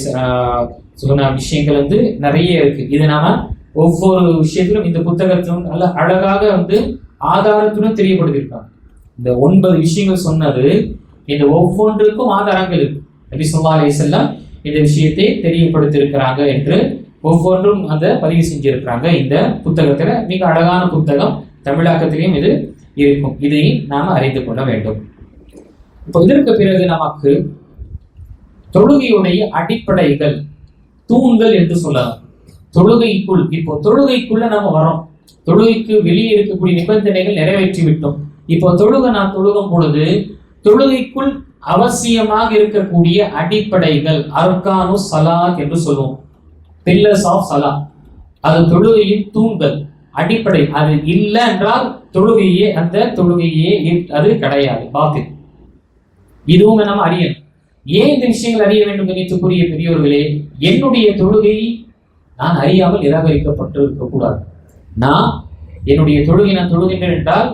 சொன்ன விஷயங்கள் நிறைய இருக்கு. இது நாம ஒவ்வொரு விஷயத்திலும் இந்த புத்தகத்திலும் நல்ல அழகாக ஆதாரத்துடன் தெரியப்படுத்திருக்காங்க. இந்த 9 விஷயங்கள் சொன்னது, இந்த ஒவ்வொன்றுக்கும் ஆதாரங்கள் இருக்கு. நபி ஸல்லல்லாஹு அலைஹி வஸல்லம் இந்த விஷயத்தை தெரியப்படுத்தியிருக்கிறாங்க என்று ஒவ்வொன்றும் பதிவு செஞ்சிருக்கிறாங்க. இந்த புத்தகத்துல மிக அழகான புத்தகம், தமிழாக்கத்திலையும் இது இருக்கும். இதை நாம அறிந்து கொள்ள வேண்டும். இப்போ இதற்கு பிறகு நமக்கு தொழுகையுடைய அடிப்படைகள், தூண்கள் என்று சொல்லலாம். தொழுகைக்குள், இப்போ தொழுகைக்குள்ள நாம வரோம். தொழுகைக்கு வெளியே இருக்கக்கூடிய நிபந்தனைகள் நிறைவேற்றி விட்டோம். இப்போ நான் தொழுகும் பொழுது தொழுகைக்குள் அவசியமாக இருக்கக்கூடிய அடிப்படைகள், அர்கானு ஸலாத் என்று சொல்லுவோம், பில்லர்ஸ் ஆஃப் ஸலாத். அது தொழுகையின் தூண்கள், அடிப்படை. அது இல்லை என்றால் தொழுகையே அது கிடையாது, பாத்தில். இதுவும் நம்ம அறியணும். ஏன் இந்த விஷயங்கள் அறிய வேண்டும் கணித்துக்குரிய பெரியோர்களே? என்னுடைய தொழுகை நான் அறியாமல் நிராகரிக்கப்பட்டு இருக்கக்கூடாது. நான் என்னுடைய தொழுகை நான் தொழுகின்றேன் என்றால்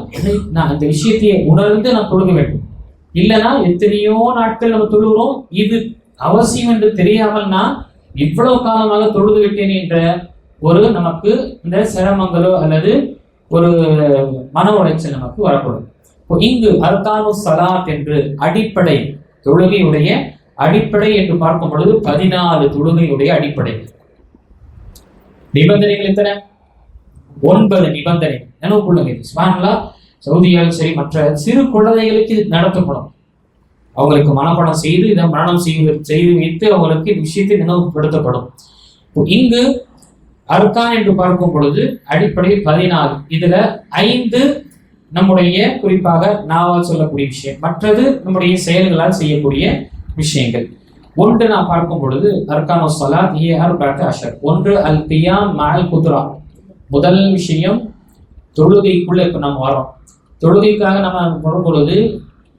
நான் அந்த விஷயத்தை உணர்ந்து நான் தொழுக வேண்டும். இல்லைன்னா எத்தனையோ நாட்கள் நம்ம தொழுகிறோம், இது அவசியம் என்று தெரியாமல் நான் இவ்வளவு காலமாக தொழுது விட்டேன் என்ற ஒரு நமக்கு இந்த சிரமங்களோ அல்லது ஒரு மன உளைச்சல் நமக்கு வரப்படும். இங்கு அர்கானு ஸலாத் என்று அடிப்படை தொழுகையுடைய அடிப்படை என்று பார்க்கும் பொழுது 14 தொழுகையுடைய அடிப்படை நிபந்தனைகள் எத்தனை? 9 நிபந்தனை. நினைவு கொள்ளுங்க. சுப்ஹானல்லாஹ், சவுதியாலும் சரி மற்ற சிறு குழந்தைகளுக்கு நடத்தப்படும். அவங்களுக்கு மனப்பாடம் செய்து இதை மரணம் செய்து வைத்து அவங்களுக்கு விஷயத்தை நினைவுபடுத்தப்படும். இங்கு அர்கான் என்று பார்க்கும் பொழுது அடிப்படை 14. இதுல 5 நம்முடைய குறிப்பாக நாவால் சொல்லக்கூடிய விஷயம், மற்றது நம்முடைய செயல்களால் செய்யக்கூடிய விஷயங்கள். ஒன்று நாம் பார்க்கும் பொழுது அர்கானு ஸலாத் ஹிய அர்பஅத்து அஷர். ஒன்று அல் கியாம் மஅல் குத்ரா. முதல் விஷயம் தொழுகைக்குள்ள இப்ப நம்ம வரோம். தொழுகைக்காக நம்ம வரும் பொழுது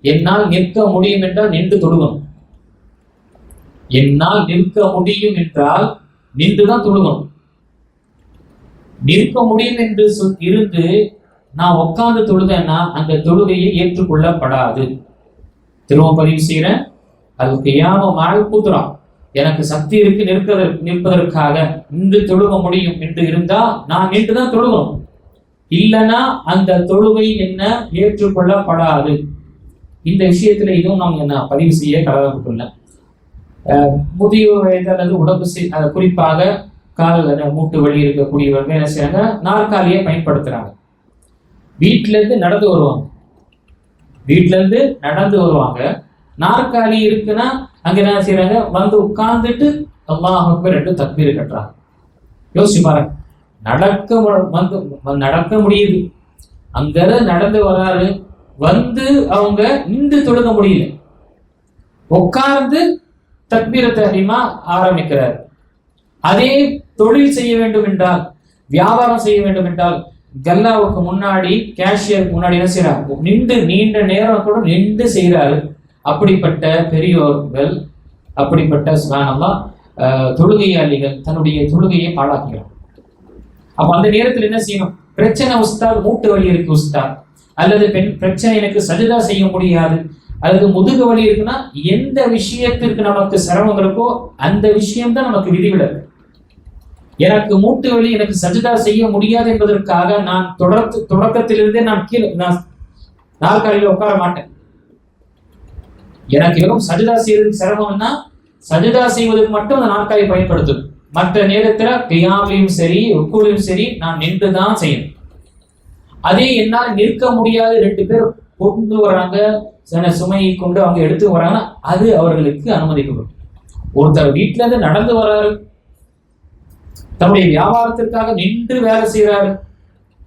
என்னால் நிற்க முடியும் என்றால் நின்று தொழுகணும். என்னால் நிற்க முடியும் என்றால் நின்றுதான் தொழுகணும். நிற்க முடியும் என்று இருந்து நான் உட்கார்ந்து தொழுதேன்னா அந்த தொழுகையை ஏற்றுக்கொள்ளப்படாது. திரும்ப பதிவு செய்யறேன். அது கியாம மஅல் குத்ரா. எனக்கு சக்தி இருக்கு நிற்பதற்காக நின்று தொழுக முடியும் என்று இருந்தா நான் நின்றுதான் தொழுகணும். இல்லைன்னா அந்த தொழுகை என்ன ஏற்றுக்கொள்ளப்படாது. இந்த விஷயத்துல இதுவும் நாம் என்ன பதிவு செய்ய கடமைப்பட்டுள்ள முதிய வயது அல்லது உடம்பு குறிப்பாக கால் மூட்டு வலி இருக்கக்கூடியவர்கள் என்ன செய்யறாங்க? நாற்காலியை பயன்படுத்துறாங்க. வீட்டுல இருந்து நடந்து வருவாங்க. நாற்காலி இருக்குன்னா அங்க என்ன செய்யறாங்க? வந்து உட்கார்ந்துட்டு அல்லாஹ் அக்பர் என்று தக்பீர் கட்டுறாங்க. யோசிச்சு பாருங்க. நடக்க முடியுது, அங்க நடந்து வராரு, வந்து அவங்க நின்று தொழுக முடியல, உட்கார்ந்து தக்பீர தஹ்ரீமா ஆரம்பிக்கிறார். அதே தொழில் செய்ய வேண்டும் என்றால், வியாபாரம் செய்ய வேண்டும் என்றால், கல்லாவுக்கு முன்னாடி கேஷியருக்கு முன்னாடி என்ன செய்யறாங்க? நின்று நீண்ட நேரம் கூட நின்று செய்யறாரு. அப்படிப்பட்ட பெரியோர்கள், அப்படிப்பட்ட சுப்ஹானல்லாஹ் தொழுகையாளிகள் தன்னுடைய தொழுகையை பாழாக்கிறார். அப்ப அந்த நேரத்தில் என்ன செய்யணும்? பிரச்சனை உஸ்தாத், மூட்டு வலி இருக்கு உஸ்தாத், அல்லது பிரச்சனை எனக்கு சஜதா செய்ய முடியாது, அல்லது முதுகு வலி இருக்குன்னா எந்த விஷயத்திற்கு நமக்கு சிரமம் இருக்கோ அந்த விஷயம்தான் நமக்கு விதிவிலக்கு. எனக்கு மூட்டு வலி, எனக்கு சஜதா செய்ய முடியாது என்பதற்காக நான் தொடக்கத்திலிருந்தே நான் கீழே நாற்காலியில் உட்கார மாட்டேன். எனக்கு வெறும் சஜதா செய்வதற்கு சிரமம்னா சஜதா செய்வதற்கு மட்டும் அந்த நாற்காலி பயன்படுத்தும். மற்ற நேரத்துல கியாமிலும் சரி ருக்குலையும் சரி நான் நின்றுதான் செய்யணும். அதே என்னால் நிற்க முடியாது, 2 பேர் கொண்டு வராங்க, சுமையை கொண்டு அவங்க எடுத்து வராங்கன்னா அது அவர்களுக்கு அனுமதிக்கப்படும். ஒருத்தர் வீட்டுல இருந்து நடந்து வர்றாரு, தன்னுடைய வியாபாரத்திற்காக நின்று வேலை செய்யறாரு,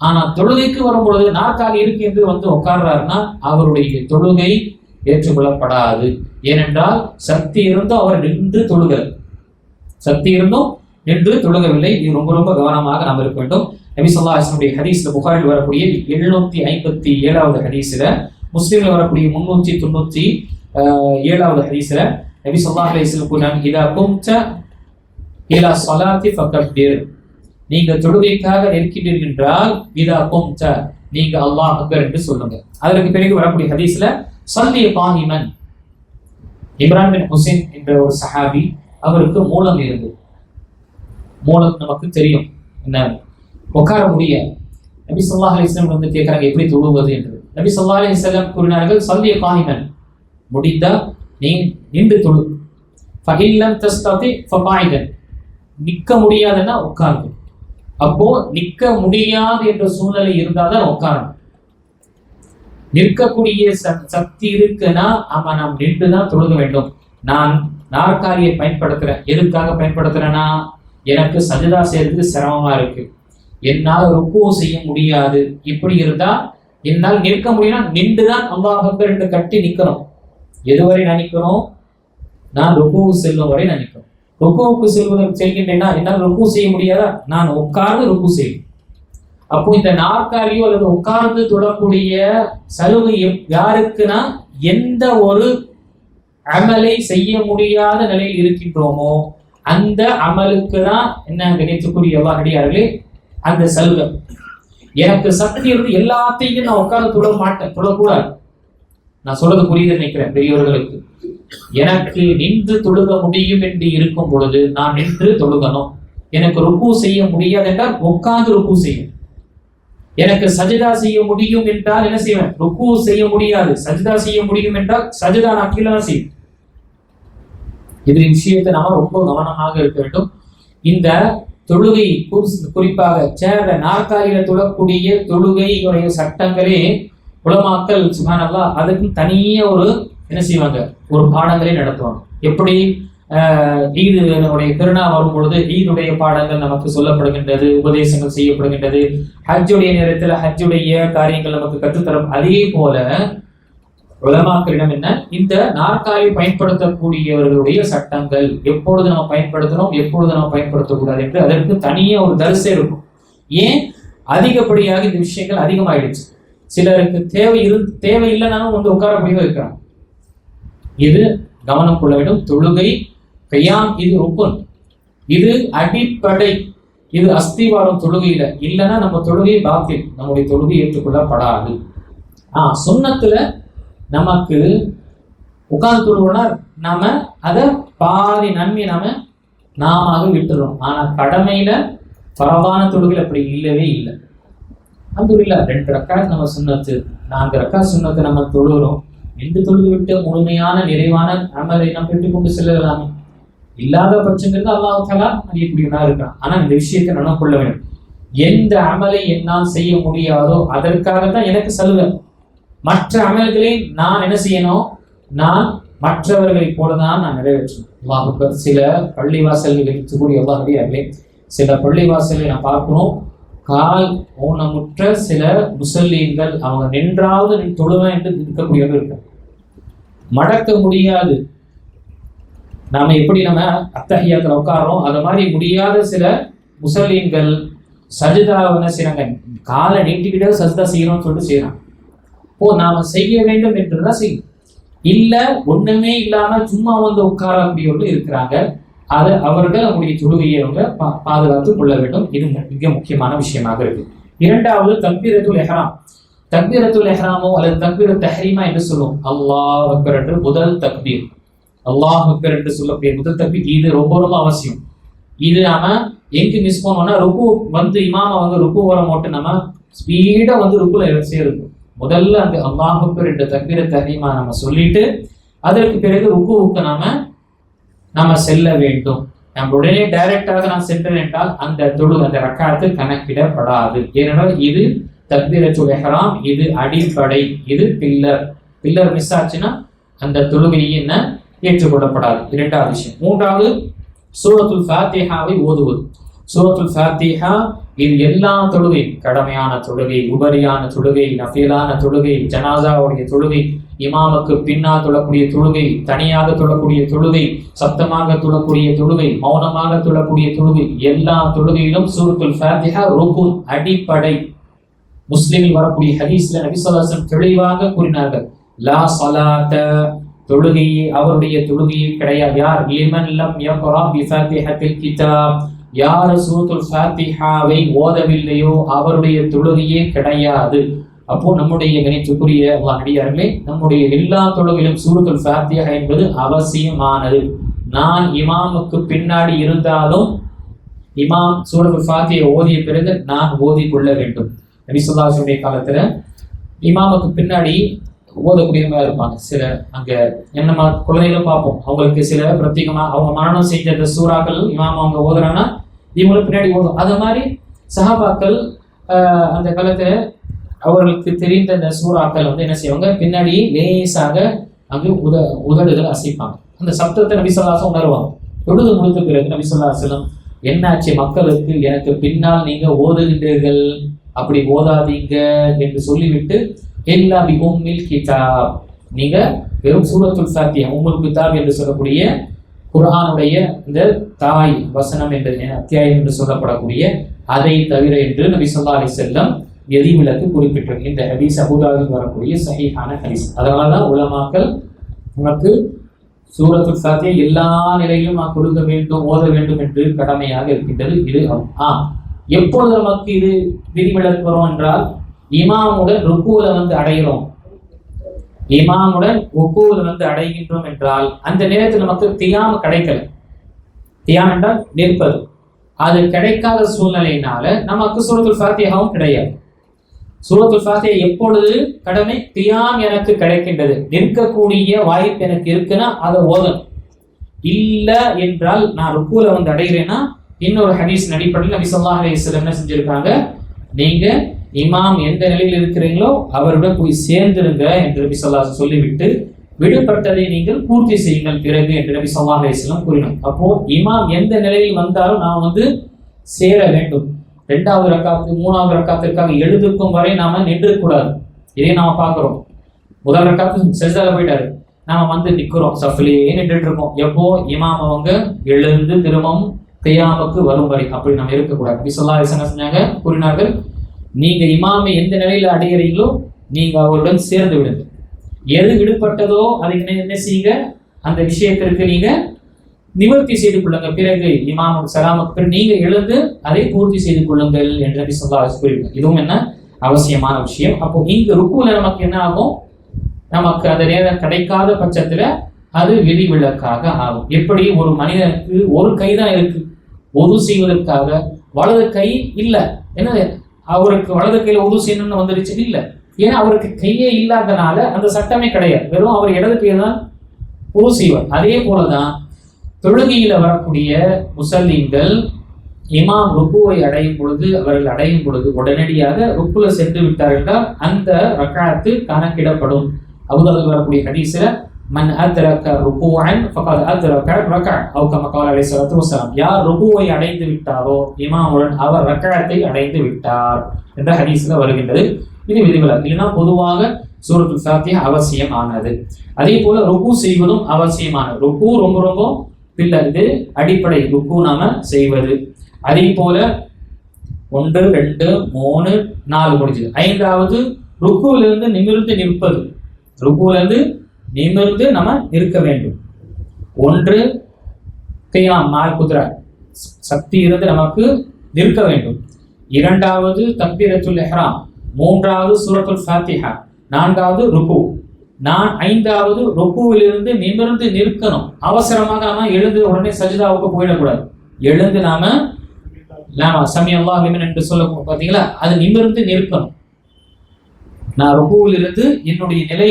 ஆனா தொழுகைக்கு வரும்பொழுது நாற்காலி இருக்கு என்று வந்து உட்கார்றாருன்னா அவருடைய தொழுகை ஏற்றுக்கொள்ளப்படாது. ஏனென்றால் சக்தி இருந்தும் அவர் நின்று தொழுகவில்லை. இது ரொம்ப ரொம்ப கவனமாக நாம் இருக்க வேண்டும். நபி ஸல்லல்லாஹு அலைஹி வஸல்லம் ஹதீஸ்ல, புகாரில் வரக்கூடிய 757வது ஹதீஸ்ல, முஸ்லிம்ல வரக்கூடிய 397வது ஹதீஸ்ல நபி ஸல்லல்லாஹு அலைஹி வஸல்லம் கூறினாங்க, இதா கும்த இலா ஸலாத்தி ஃபகப்பிர். நீங்க தொழுகைக்காக நிற்கிறீர்கள் என்றால் இதா கும்த நீங்க அல்லாஹ் அக்பர் என்று சொல்லுங்க. அதற்கு பிறகு வரக்கூடிய ஹதீஸ்ல ஸல்லி காயிமன். இம்ரான் பின் ஹுசைன் என்ற ஒரு சஹாபி, அவருக்கு மூலம் இருந்தது. மூலம் நமக்கு தெரியும், என்ன உட்கார முடியாது. நபி ஸல்லல்லாஹு அலைஹி வஸல்லம் வந்து கேட்கிறாங்க எப்படி தொழுவது என்று. நபி ஸல்லல்லாஹு அலைஹி வஸல்லம் கூறினார்கள், ஸல்லி காயிமன், முடிந்தா நீ நின்று தொழு. ஃபஇல்லம் தஸ்ததி ஃபகாயிதன், நிற்க முடியாதுன்னா உட்கார்ந்து. அப்போ நிற்க முடியாது என்ற சூழ்நிலை இருந்தாதான் உட்காரணும். நிற்கக்கூடிய சக்தி இருக்குன்னா ஆமா நாம் நின்றுதான் தொழுக வேண்டும். நான் நாற்காலியை பயன்படுத்துறேன், எதுக்காக பயன்படுத்துறேன்னா எனக்கு சஜதா செய்யறதுக்கு சிரமமா இருக்கு, என்னால் ருக்கு செய்ய முடியாது. இப்படி இருந்தா என்னால் நிற்க முடியும்னா நின்றுதான் அல்லாஹ் அக்பர் என்று கட்டி நிற்கணும். எதுவரை நான் நிற்கணும்? நான் ருக்கு செல்லும் வரை நான் நிற்கணும். ருக்குவுக்கு செல்கின்றேன்னா என்னால் ருக்கு செய்ய முடியாதா? நான் உட்கார்ந்து ருக்கு செய்யும். அப்போ இந்த நாற்காலியோ அல்லது உட்கார்ந்து தொழக்கூடிய சலுகை யாருக்குன்னா எந்த ஒரு அமலை செய்ய முடியாத நிலையில் இருக்கின்றோமோ அந்த அமலுக்கு தான் என்ன கணித்துக்குரிய அடியார்களே அந்த செல்வம். எனக்கு சக்தி இருந்து எல்லாத்தையும் நான் உட்கார்ந்து தொழ மாட்டேன், தொழக்கூடாது. நான் சொல்றது புரியுது நினைக்கிறேன் பெரியவர்களுக்கு. எனக்கு நின்று தொழுக முடியும் என்று இருக்கும் பொழுது நான் நின்று தொழுகணும். எனக்கு ருக்கு செய்ய முடியாது என்றால் உட்கார்ந்து ருக்கு செய்யும். எனக்கு சஜிதா செய்ய முடியும் என்றால் என்ன செய்வேன்? ருக்கு செய்ய முடியாது. சஜிதா செய்ய முடியும் என்றால் சஜிதா நான் கீழே தான் செய்யும். இது விஷயத்தை நாம ரொம்ப கவனமாக இருக்க வேண்டும். இந்த தொழுகை குறிப்பாக சேர்ந்த நாற்காலியில தொழக்கூடிய தொழுகையுடைய சட்டங்களே உலமாக்கள் சுப்ஹானல்லாஹ் அதுக்கு தனியே ஒரு என்ன செய்வாங்க, ஒரு பாடங்களே நடத்துவாங்க. எப்படி ஈதுடைய திருநாள் வரும் பொழுது ஈதுடைய பாடங்கள் நமக்கு சொல்லப்படுகின்றது, உபதேசங்கள் செய்யப்படுகின்றது. ஹஜ்ஜுடைய நேரத்தில் ஹஜ்ஜுடைய காரியங்கள் நமக்கு கற்றுத்தரும். அதே போல உலமாக்களிடம் என்ன, இந்த நாற்காலி பயன்படுத்தக்கூடியவர்களுடைய சட்டங்கள் எப்பொழுது நம்ம பயன்படுத்தணும், எப்பொழுது நம்ம பயன்படுத்தக்கூடாது என்று அதற்கு தனியே ஒரு தரிசை இருக்கும். ஏன் அதிகப்படியாக இந்த விஷயங்கள் அதிகமாயிடுச்சு. சிலருக்கு தேவை இல்லைனாலும் வந்து உட்கார முடிவு வைக்கிறாங்க. இது கவனம் கொள்ள வேண்டும். தொழுகை கையாம் இது ருக்குன், இது அடிப்படை, இது அஸ்திவாரம் தொழுகையில. இல்லைன்னா நம்ம தொழுகை பாத்தில், நம்முடைய தொழுகை ஏற்றுக்கொள்ளப்படாது. சுன்னத்துல நமக்கு உட்கார்ந்து தொழுவோம்னா நாம அதை பாதி நன்மை நாம விட்டுறோம். ஆனா கடமையில பரவான தொழுகையில் அப்படி இல்லவே இல்லை. அல்ஹம்துலில்லாஹ் 2 ரக்காத் நம்ம சுன்னத்து, 4 ரக்காத் சுன்னத்து நம்ம தொழுகிறோம். 2 தொழுது விட்டு முழுமையான நிறைவான அமலை நாம் பெற்றுக் கொண்டு செல்லலாமே. இல்லாத பட்சங்கிறது அல்லாஹ் தஆலா அறியக்கூடியவனா இருக்கிறான். ஆனா இந்த விஷயத்தை நான் கொள்ள வேண்டும். எந்த அமலை என்னால் செய்ய முடியாதோ அதற்காகத்தான் எனக்கு சலுகை. மற்ற அமல்களை நான் என்ன செய்யணும், நான் மற்றவர்களை போலதான் நான் நிறைவேற்றணும். அல்லாஹ் சில பள்ளிவாசல்கள் இருக்கக்கூடிய அல்லாஹ்வே சில பள்ளிவாசலை நான் பார்க்கணும், கால் ஊனமுற்ற சில முசல்லீன்கள் அவங்க நின்றாவது நீ தொழுவேன் என்று இருக்கக்கூடியவர்கள் இருக்க, மடக்க முடியாது. நாம எப்படி நம்ம அத்தஹியாத்துல உட்காரோம் அது மாதிரி முடியாத சில முசல்லீன்கள் சஜிதா என்ன செய்யறாங்க, காலை நீட்டிக்கிட்டே சஜிதா செய்யணும்னு சொல்லிட்டு செய்யறாங்க. நாம செய்ய வேண்டும் என்றுதான் செய்யும். இல்ல ஒண்ணுமே இல்லாம சும்மா வந்து உட்காரக்கூடியவர்கள் இருக்கிறாங்க. அது அவர்கள் நம்முடைய தொழுகையை அவங்க பாதுகாத்துக் கொள்ள வேண்டும். இது மிக முக்கியமான விஷயமாக இருக்கு. இரண்டாவது தக்பீரத்துல் இஹ்ராம். தக்பீரத்துல் இஹ்ராமோ அல்லது தக்பீரத் தஹ்ரீமா என்று சொல்லுவோம். அல்லாஹ் அக்பர் என்று முதல் தக்பீர், அல்லாஹ் அக்பர் என்று சொல்லக்கூடிய முதல் தக்பீர், இது ரொம்ப ரொம்ப அவசியம். இது நாம எங்க மிஸ் பண்ணோம்னா ருக்கு வந்து இமாம வந்து ருக்கு வர மாட்டோம், நம்ம ஸ்பீடா வந்து ருக்குல சேருக்கும். முதல்ல அந்த அல்லாஹ் அக்பர் என்ற தக்பீரத் தஹ்ரீமா நம்ம சொல்லிட்டு அதற்கு பிறகு ருக்குவுக்கு நாம செல்ல வேண்டும். நம்ம உடனே டைரக்டாக நான் சென்றேன் என்றால் அந்த ரக்காத்து கணக்கிடப்படாது. ஏனென்றால் இது தக்பீரத்துல் இஹ்ராம், இது அடிப்படை, இது பில்லர் மிஸ் ஆச்சுன்னா அந்த தொழுகை என்ன ஏற்றுக்கொள்ளப்படாது. இரண்டாவது விஷயம். மூன்றாவது சூரத்துல் ஃபாத்திஹாவை ஓதுவது. சூரத்துல் ஃபாத்திஹா இது எல்லா தொழுகை, கடமையான தொழுகை, உபரியான தொழுகை, நஃபிலான தொழுகை, ஜனாசாவுடைய தொழுகை, இமாமுக்கு பின்னால் தொழக்கூடிய தொழுகை, தனியாக தொழக்கூடிய தொழுகை, சப்தமாக தொழக்கூடிய தொழுகை, மௌனமாக தொழக்கூடிய தொழுகை, எல்லா தொழுகையிலும் சூரத்துல் ஃபாத்திஹா ருக்குன், அடிப்படை. முஸ்லிமில் வரக்கூடிய ஹதீஸ்ல நபி ஸல்லல்லாஹு அலைஹி வஸல்லம் தெளிவாக கூறினார்கள், லா ஸலாத, தொழுகையே அவருடைய தொழுகையே கிடையாது. யார் லிமன் லம் யக்ரா பி ஃபாத்திஹத்தில் கிதாப், யார் சூரத்துல் ஃபாத்திஹாவை ஓதவில்லையோ அவருடைய தொழுகையே கிடையாது. அப்போ நம்முடைய கணித்துக்குரிய அடியார்களே, நம்முடைய எல்லா தொழுகையிலும் சூரத்துல் ஃபாத்திஹா என்பது அவசியமானது. நான் இமாமுக்கு பின்னாடி இருந்தாலும் இமாம் சூரத்துல் ஃபாத்திஹா ஓதிய பிறகு நான் ஓதிக்கொள்ள வேண்டும். நபி ஸல்லல்லாஹு அலைஹி வஸல்லம் காலத்துல இமாமுக்கு பின்னாடி ஓதக்கூடியவங்க இருப்பாங்க. சில அங்க என்னமா குழந்தைகளும் பார்ப்போம், அவங்களுக்கு சில பிரத்யேகமா அவங்க மரணம் செஞ்ச அந்த சூறாக்கள் இமாம் அவங்க ஓதுறாங்கன்னா இவங்களுக்கு பின்னாடி ஓதும். அது மாதிரி சஹாபாக்கள் அந்த காலத்துல அவர்களுக்கு தெரிந்த அந்த சூறாக்கள் வந்து என்ன செய்வாங்க, பின்னாடி லேசாக அங்கு உதடுகள் அசைப்பாங்க. அந்த சப்தத்தை நபி ஸல்லல்லாஹு அலைஹி வஸல்லம் உணர்வாங்க. தொழுது முடித்த பிறகு நபி ஸல்லல்லாஹு அலைஹி வஸல்லம், என்னாச்சு மக்களுக்கு, எனக்கு பின்னால் நீங்க ஓதுகின்றீர்கள், அப்படி ஓதாதீங்க என்று சொல்லிவிட்டு, எல்லா பி உம்மில் கிதாப், நீங்க வெறும் சூரத்துல் ஃபாத்திஹா உம்முல் கிதாப் என்று சொல்லக்கூடிய குர்ஆனுடைய இந்த தாய் வசனம் என்ற அத்தியாயம் என்று சொல்லப்படக்கூடிய அதை தவிர என்று நபி ஸல்லல்லாஹு அலைஹி வஸல்லம் விதிவிலக்கு குறிப்பிட்டார். இந்த ஹதீஸ் அபூ தாவூதில் வரக்கூடிய சஹீஹான ஹதீஸ். அதனாலதான் உலமாக்கள் நமக்கு சூரத்துல் ஃபாத்திஹா எல்லா நிலையிலும் நான் கொடுக்க வேண்டும், ஓத வேண்டும் என்று கடமையாக இருக்கின்றது. இது எப்பொழுது நமக்கு இது விதிவிலக்கிறோம் என்றால், இமாமுடன் ருக்குல வந்து அடைகிறோம், இமாமுடன் ருக்குல வந்து அடைகின்றோம் என்றால் அந்த நேரத்தில் நமக்கு கியாம் கிடைக்கல. கியாம் என்றால் நிற்பது, அது கிடைக்காத சூழ்நிலையினால நமக்கு சூரத்துல் ஃபாத்திஹாவும் கிடையாது. சூரத்துல் ஃபாத்திஹா எப்பொழுது கடமை? கியாம் எனக்கு கிடைக்கின்றது, நிற்கக்கூடிய வாய்ப்பு எனக்கு இருக்குன்னா அதை ஓதணும். இல்ல என்றால் நான் ருக்குல வந்து அடைகிறேன்னா, இன்னொரு ஹதீஸ் அடிப்படையில் நபி ஸல்லல்லாஹு அலைஹி வஸல்லம் என்ன செஞ்சிருக்காங்க, நீங்க இமாம் எந்த நிலையில் இருக்கிறீங்களோ அவருடன் போய் சேர்ந்துருங்க என்று நபி ஸல்லல்லாஹு அலைஹி வஸல்லம் சொல்லிவிட்டு, விடுபட்டதை நீங்கள் பூர்த்தி செய்யுங்கள் பிறகு என்று நபி ஸல்லல்லாஹு அலைஹி வஸல்லம் கூறினார். அப்போ இமாம் எந்த நிலையில் வந்தாலும் நான் வந்து சேர வேண்டும். 2வது ரக்காத்து 3வது ரக்காத்திற்காக எழுதுக்கும் வரை நாம நின்று கூடாது. இதே நாம பார்க்கிறோம். முதல் ரக்காத்து சஜ்தால போயிட்டாரு, நாம வந்து நிக்கிறோம், சஃப்லேயே நின்றுட்டு இருக்கோம். எப்போ இமாம் அவங்க எழுந்து திரும்பவும் கியாமுக்கு வரும் வரை அப்படி நம்ம இருக்கக்கூடாது. நபி ஸல்லல்லாஹு அலைஹி வஸல்லம் சொன்னாங்க, கூறினார்கள், நீங்க இமாமை எந்த நிலையில அடைகிறீங்களோ நீங்க அவருடன் சேர்ந்து விடுங்க. எது விடுபட்டதோ அதுக்கு என்ன செய்யுங்க, அந்த விஷயத்திற்கு நீங்க நிவர்த்தி செய்து கொள்ளுங்க. பிறகு இமாம் சலாமுக்கு பிறகு நீங்க எழுந்து அதை பூர்த்தி செய்து கொள்ளுங்கள் என்று நபி ஸல்லல்லாஹு அலைஹி வஸல்லம் கூறினார். இதுவும் என்ன அவசியமான விஷயம். அப்போ இங்கு ருக்குல நமக்கு என்ன ஆகும், நமக்கு அந்த நேரம் கிடைக்காத பட்சத்துல அது விதிவிலக்காக ஆகும். எப்படி ஒரு மனிதனுக்கு ஒரு கை தான் இருக்கு, ஒது செய்வதற்காக வலது கை இல்லை, என்ன அவருக்கு வலது கையில ஒது செய்யணும்னு வந்துருச்சு இல்லை, ஏன்னா அவருக்கு கையே இல்லாதனால அந்த சட்டமே கிடையாது, வெறும் அவர் இடது கையில் தான் ஒது செய்வார். அதே போலதான் தொழுகையில வரக்கூடிய முஸல்லீன்கள் இமாம் ருக்குவை அடையும் பொழுது, அவர்கள் அடையும் பொழுது உடனடியாக ருக்குல சென்று விட்டார்கள் என்றால் அந்த ரக்அத்து கணக்கிடப்படும். அபூதாவுல வரக்கூடிய ஹதீஸ்ல மன் அத்ரக ருக்குஅன் ஃபகத் அத்ரக ரக்அ அவ் கமா قال அலைஹி ஸலாத்து வஸலாம், யார் ருக்குவை அடைந்து விட்டாரோ இமாமுடன் அவர் ரக்அத்தை அடைந்து விட்டார் என்ற ஹதீஸ்ல வருகின்றது. இது விதிவிலக்கு. இல்லைன்னா பொதுவாக சூரத்துல் ஃபாத்திஹா அவசியமானது. அதே போல ருக்கு செய்வதும் அவசியமானது. ருக்கு ரொம்ப ரொம்ப பிள்ளை, இது அடிப்படை ருக்கு நாம செய்வது. அதே போல 1 2 3 4 முடிஞ்சது. 5வது ருக்குவிலிருந்து நிமிர்ந்து நிற்பது. ருக்குவிலிருந்து நிமிர்ந்து நம்ம நிற்க வேண்டும். 1 கியாம் மால் குத்ரா, சக்தி இருந்து நமக்கு நிற்க வேண்டும். 2வது தக்பீரத்துல் இஹ்ராம், 3வது சூரத்துல் ஃபாத்திஹா, 4வது ருக்கு, 5வது ருக்குவிலிருந்து நிமிர்ந்து நிற்கணும். அவசரமாக நாம எழுந்து உடனே சஜிதாவுக்கு போயிடக்கூடாது. எழுந்து நாம சமி அல்லாஹ் லிமன் என்று சொல்ல பார்த்தீங்களா, அது நிமிர்ந்து நிற்கணும். நான் ருக்குவிலிருந்து என்னுடைய நிலை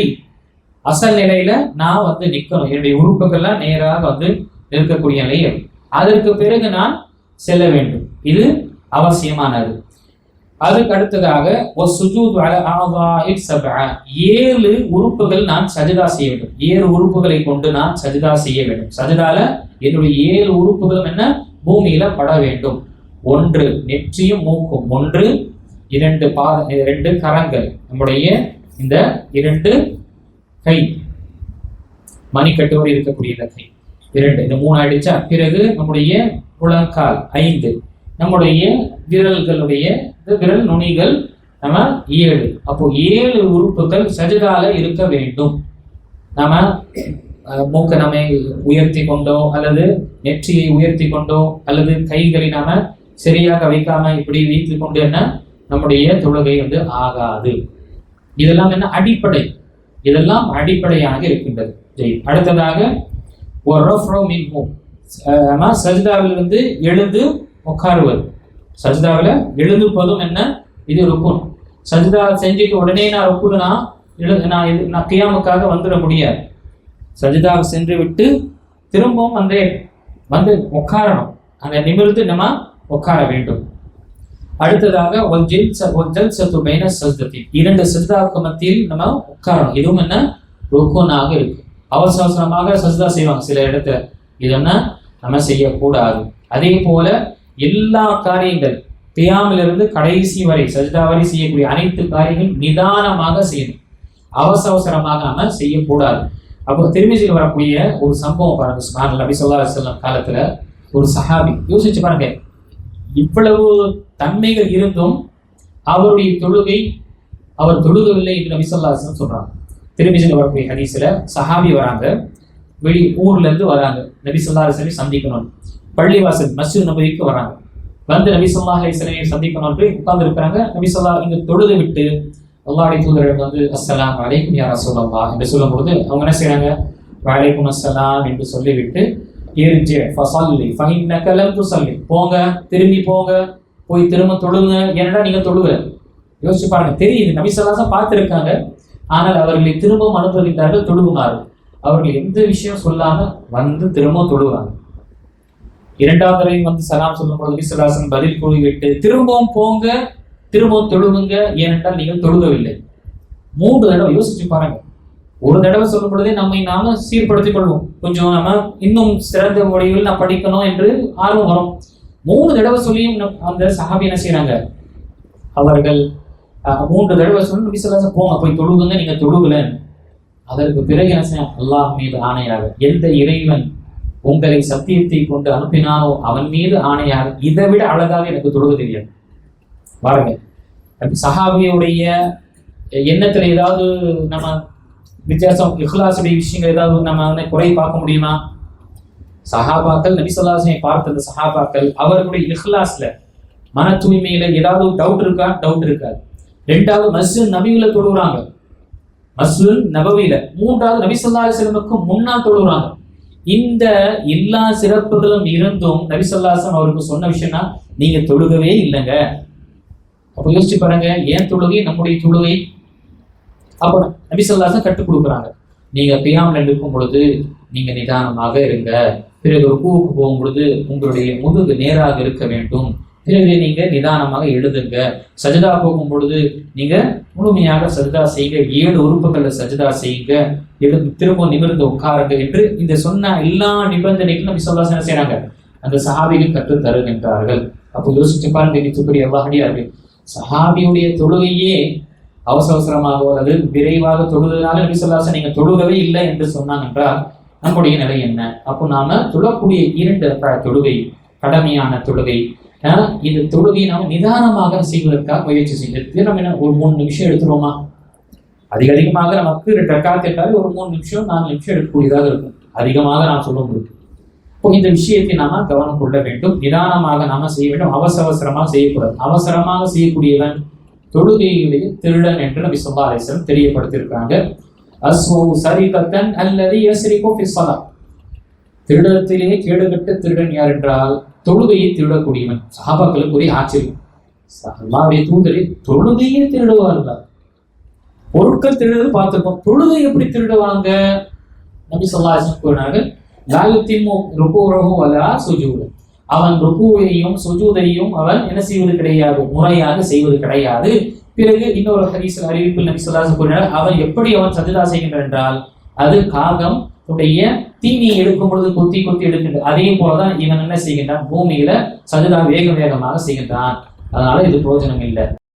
அசல் நிலையில நான் வந்து நிற்கணும். என்னுடைய உறுப்புகள்லாம் நேராக வந்து நிற்கக்கூடிய நிலையில் அதற்கு பிறகு நான் செல்ல வேண்டும். இது அவசியமானது. அதுக்கு அடுத்ததாக 7 உறுப்புகள் நான் சஜிதா செய்ய வேண்டும். 7 உறுப்புகளை கொண்டு நான் சஜிதா செய்ய வேண்டும். சஜிதால என்னுடைய 7 உறுப்புகளும் என்ன, பூமியில பட வேண்டும். 1 நெற்றியும் மூக்கும், 1 2 கரங்கள், நம்முடைய இந்த 2 கை மணிக்கட்டுவரை இருக்கக்கூடிய இந்த கை 2, இந்த 3 ஆயிடுச்சா. பிறகு நம்முடைய புலங்கால் 5, நம்முடைய விரல்களுடைய விரல் நுனிகள் நம்ம 7. அப்போ 7 உறுப்புகள் சஜிதால இருக்க வேண்டும். நாம மூக்க நம்ம உயர்த்தி கொண்டோ அல்லது நெற்றியை உயர்த்தி கொண்டோ அல்லது கைகளை நாம சரியாக வைக்காம இப்படி வைத்து கொண்டு என்ன நம்முடைய தொழுகை வந்து ஆகாது. இதெல்லாம் என்ன அடிப்படை, இதெல்லாம் அடிப்படையாக இருக்கின்றது. அடுத்ததாக சஜிதாவிலிருந்து எழுந்து உட்காருவது. சஜிதாவில் எழுந்துப்பதும் என்ன, இது ருக்குன். சஜிதா செஞ்சுட்டு உடனே நான் ருக்குனா நான் கியாமுக்காக வந்துட முடியாது. சஜிதாவை சென்று விட்டு திரும்பவும் வந்து உட்காரணும். அங்க நிமிர்ந்து நம்ம உட்கார வேண்டும். அடுத்ததாக 2 சஜிதாவுக்கு மத்தியில் நம்ம உட்காரணும். இதுவும் என்ன ருக்குனாக இருக்கு. அவசரமாக சஜிதா செய்வாங்க சில இடத்துல, இது என்ன நம்ம செய்யக்கூடாது. அதே போல எல்லா காரியங்கள் கியாமிலிருந்து கடைசி வரை சஜிதா வரை செய்யக்கூடிய அனைத்து காரியங்கள் நிதானமாக செய்யணும். அவசரமாக நாம செய்யக்கூடாது. அப்போ திருமிதியில் வரக்கூடிய ஒரு சம்பவம் பாருங்க. சுப்ஹானல்லாஹ், நபி ஸல்லல்லாஹு அலைஹி வஸல்லம் காலத்துல ஒரு சஹாபி, யோசிச்சு பாருங்க, இவ்வளவு தன்மைகள் இருந்தும் அவருடைய தொழுகை அவர் தொழுகவில்லை என்று நபி ஸல்லல்லாஹு அலைஹி வஸல்லம் சொல்றாங்க. திருமிதியில் வரக்கூடிய ஹதீஸ்ல சஹாபி வராங்க, வெளி ஊர்ல இருந்து வராங்க, நபி ஸல்லல்லாஹு அலைஹி வஸல்லம் சந்திக்கணும். பள்ளிவாசல் மஸ்ஜித் நபவிக்கு வராங்க. வந்து நபி ஸல்லல்லாஹு அலைஹி வஸல்லம் சந்திக்கணும் என்று உட்கார்ந்து இருக்கிறாங்க. நபி ஸல்லல்லாஹு இங்க தொழுது விட்டு அல்லாஹ்வுடைய தூதர் வந்து அஸ்ஸலாமு அலைக்கும் யா ரசூலல்லாஹ் என்று சொல்லும்போது அவங்க என்ன செய்றாங்க, வலைக்கும் அஸ்ஸலாம் என்று சொல்லிவிட்டு இர்ஜி ஃபஸல்லி ஃபஇன்னக லம் துஸல்லி, போங்க திரும்பி போங்க, போய் திரும்ப தொழுங்க, ஏன்னா நீங்க தொழுவ. யோசிச்சு பாருங்க, தெரியுது நபி ஸல்லல்லாஹு அலைஹி வஸல்லம் பார்த்திருக்காங்க, ஆனால் அவர்களை திரும்பவும் அனுப்புகின்றார்கள் தொழுகுமாறு. அவர்கள் எந்த விஷயம் சொல்லாம வந்து திரும்ப தொழுவாங்க. இரண்டாவது தடவை வந்து சலாம் சொல்லும் பொழுது நபி ஸல்லல்லாஹு அலைஹி வஸல்லம் பதில் கூறிவிட்டு திரும்பவும் போங்க, திரும்பவும் தொழுவுங்க, ஏனென்றால் நீங்கள் தொழுகவில்லை. 3 தடவை யோசிச்சு பாருங்க. ஒரு தடவை சொல்லும் பொழுதே நம்மை நாம சீர்படுத்திக் கொள்வோம், கொஞ்சம் நம்ம இன்னும் சிறந்த முறையில் நான் படிக்கணும் என்று ஆர்வம் வரும். 3 தடவை சொல்லியும் அந்த சஹாபி என்ன செய்யறாங்க, அவர்கள் 3 தடவை சொல்லி நபி ஸல்லல்லாஹு அலைஹி வஸல்லம் போங்க போய் தொழுகுங்க, நீங்க தொழுகல. அதற்கு பிறகு என்ன செய்ய, அல்லாஹ் மீது ஆணையாக, எந்த இறைவன் உங்களை சத்தியத்தை கொண்டு அனுப்பினானோ அவன் மீது ஆணையாக, இதை விட அழகாக எனக்கு தொழுக தெரியாது. பாருங்க, சஹாபியுடைய எண்ணத்துல ஏதாவது நம்ம வித்தியாசம், இஹ்லாஸுடைய விஷயங்கள் ஏதாவது நம்ம குறை பார்க்க முடியுமா? சஹாபாக்கள் நபி ஸல்லல்லாஹு அலைஹி வஸல்லம் பார்த்த அந்த சஹாபாக்கள் அவர்களுடைய இஹ்லாஸ்ல, மன தூய்மையில ஏதாவது டவுட் இருக்கா? டவுட் இருக்காது. 2வது மஸ்ஜித் நபியில தொழுகிறாங்க, மஸ்ஜித் நபவியில. 3வது நபி ஸல்லல்லாஹு அலைஹி வஸல்லம் முன்னால் தொழுகிறாங்க. இந்த எல்லா சிறப்புகளும் இருந்தும் நபி ஸல்லல்லாஹு அலைஹி வஸல்லம் அவருக்கு சொன்ன விஷயம்னா நீங்க தொழுகவே இல்லைங்க. அப்ப யோசிச்சு பாருங்க, ஏன் தொழுகை நம்முடைய தொழுகை? அப்ப நபி ஸல்லல்லாஹு அலைஹி வஸல்லம் கற்றுக் கொடுக்குறாங்க, நீங்க கியாம்ல இருக்கும் பொழுது நீங்க நிதானமாக இருங்க, பிறகு ருக்குவுக்கு போகும் பொழுது உங்களுடைய முதுகு நேராக இருக்க வேண்டும், பிறகு நீங்க நிதானமாக எழுதுங்க, சஜிதா போகும் பொழுது நீங்க முழுமையாக சஜிதா செய்யுங்க, 7 உறுப்புகள்ல சஜிதா செய்யுங்க, எழுந்து திரும்ப நிமிர்ந்து உட்காருங்க என்று இந்த சொன்ன எல்லா நிபந்தனைகளும் நபி ஸல்லல்லாஹு அலைஹி வஸல்லம் செய்றாங்க, அந்த சஹாபிகள் கற்றுத் தருகின்றார்கள். அப்போ யோசிச்சு பாருங்க, நிச்சயப்படி அல்லாஹ்வுடைய சஹாபியுடைய தொழுகையே அவசர அவசரமாக அல்லது விரைவாக தொழுதுனால நபி ஸல்லல்லாஹு அலைஹி வஸல்லம் நீங்க தொழுகவே இல்லை என்று சொன்னாங்க என்றால் நம்முடைய நிலை என்ன? அப்போ நாம தொழக்கூடிய 2 தொழுகை கடமையான தொழுகை, இந்த தொழுகையை நாம் நிதானமாக செய்வதற்காக முயற்சி செய்து நம்ம என்ன ஒரு 3 நிமிஷம் எடுத்துருவோமா? அதிகமாக நமக்கு 2 ரக்காத் என்றால் ஒரு 3 நிமிஷம் 4 நிமிஷம் எடுக்கக்கூடியதாக இருக்கும், அதிகமாக நாம் சொல்ல முடியும். இப்போ இந்த விஷயத்தை நாம கவனம் கொள்ள வேண்டும், நிதானமாக நாம செய்ய வேண்டும், அவசரமாக செய்யக்கூடாது. அவசரமாக செய்யக்கூடியவன் தொழுகையுடைய திருடன் என்று நபி ஸல்லல்லாஹு அலைஹி வஸல்லம் தெரியப்படுத்தியிருக்காங்க. அஸ்வஉ சரிகத்தன் அல்லதி யஸ்ரிகு ஃபி ஸலாத், திருடத்திலே கேடுகட்ட திருடன் யார் என்றால் தொழுகையை திருடக்கூடியவன். சஹாபாக்களுக்கு ஒரே ஆச்சரியம், அல்லாஹ்வுடைய தூதரே தொழுகையை திருடுவார்கள், பொருட்கள் திருடுறது பார்த்திருக்கோம், தொழுகை எப்படி திருடுவாங்க? நபி ஸல்லல்லாஹு அலைஹி வஸல்லம் கூறினார்கள், லா யுத்திம்மு ருகூஹு வலா சுஜூத, அவன் ருகூவையும் சுஜூதையும் அவன் என்ன செய்வது கிடையாது, முறையாக செய்வது கிடையாது. பிறகு இன்னொரு ஹதீஸில் அறிவிப்பில் நபி ஸல்லல்லாஹு அலைஹி வஸல்லம் கூறினார், அவன் எப்படி அவன் சஜதா செய்கின்றான் என்றால் அது காகம் உடைய தீனியை எடுக்கும் பொழுது கொத்தி கொத்தி எடுக்கின்றது, அதே போலதான் இவன் என்ன செய்கின்றான், பூமியில சஜதா வேகமாக செய்கின்றான். அதனால இது பிரயோஜனம் இல்லை.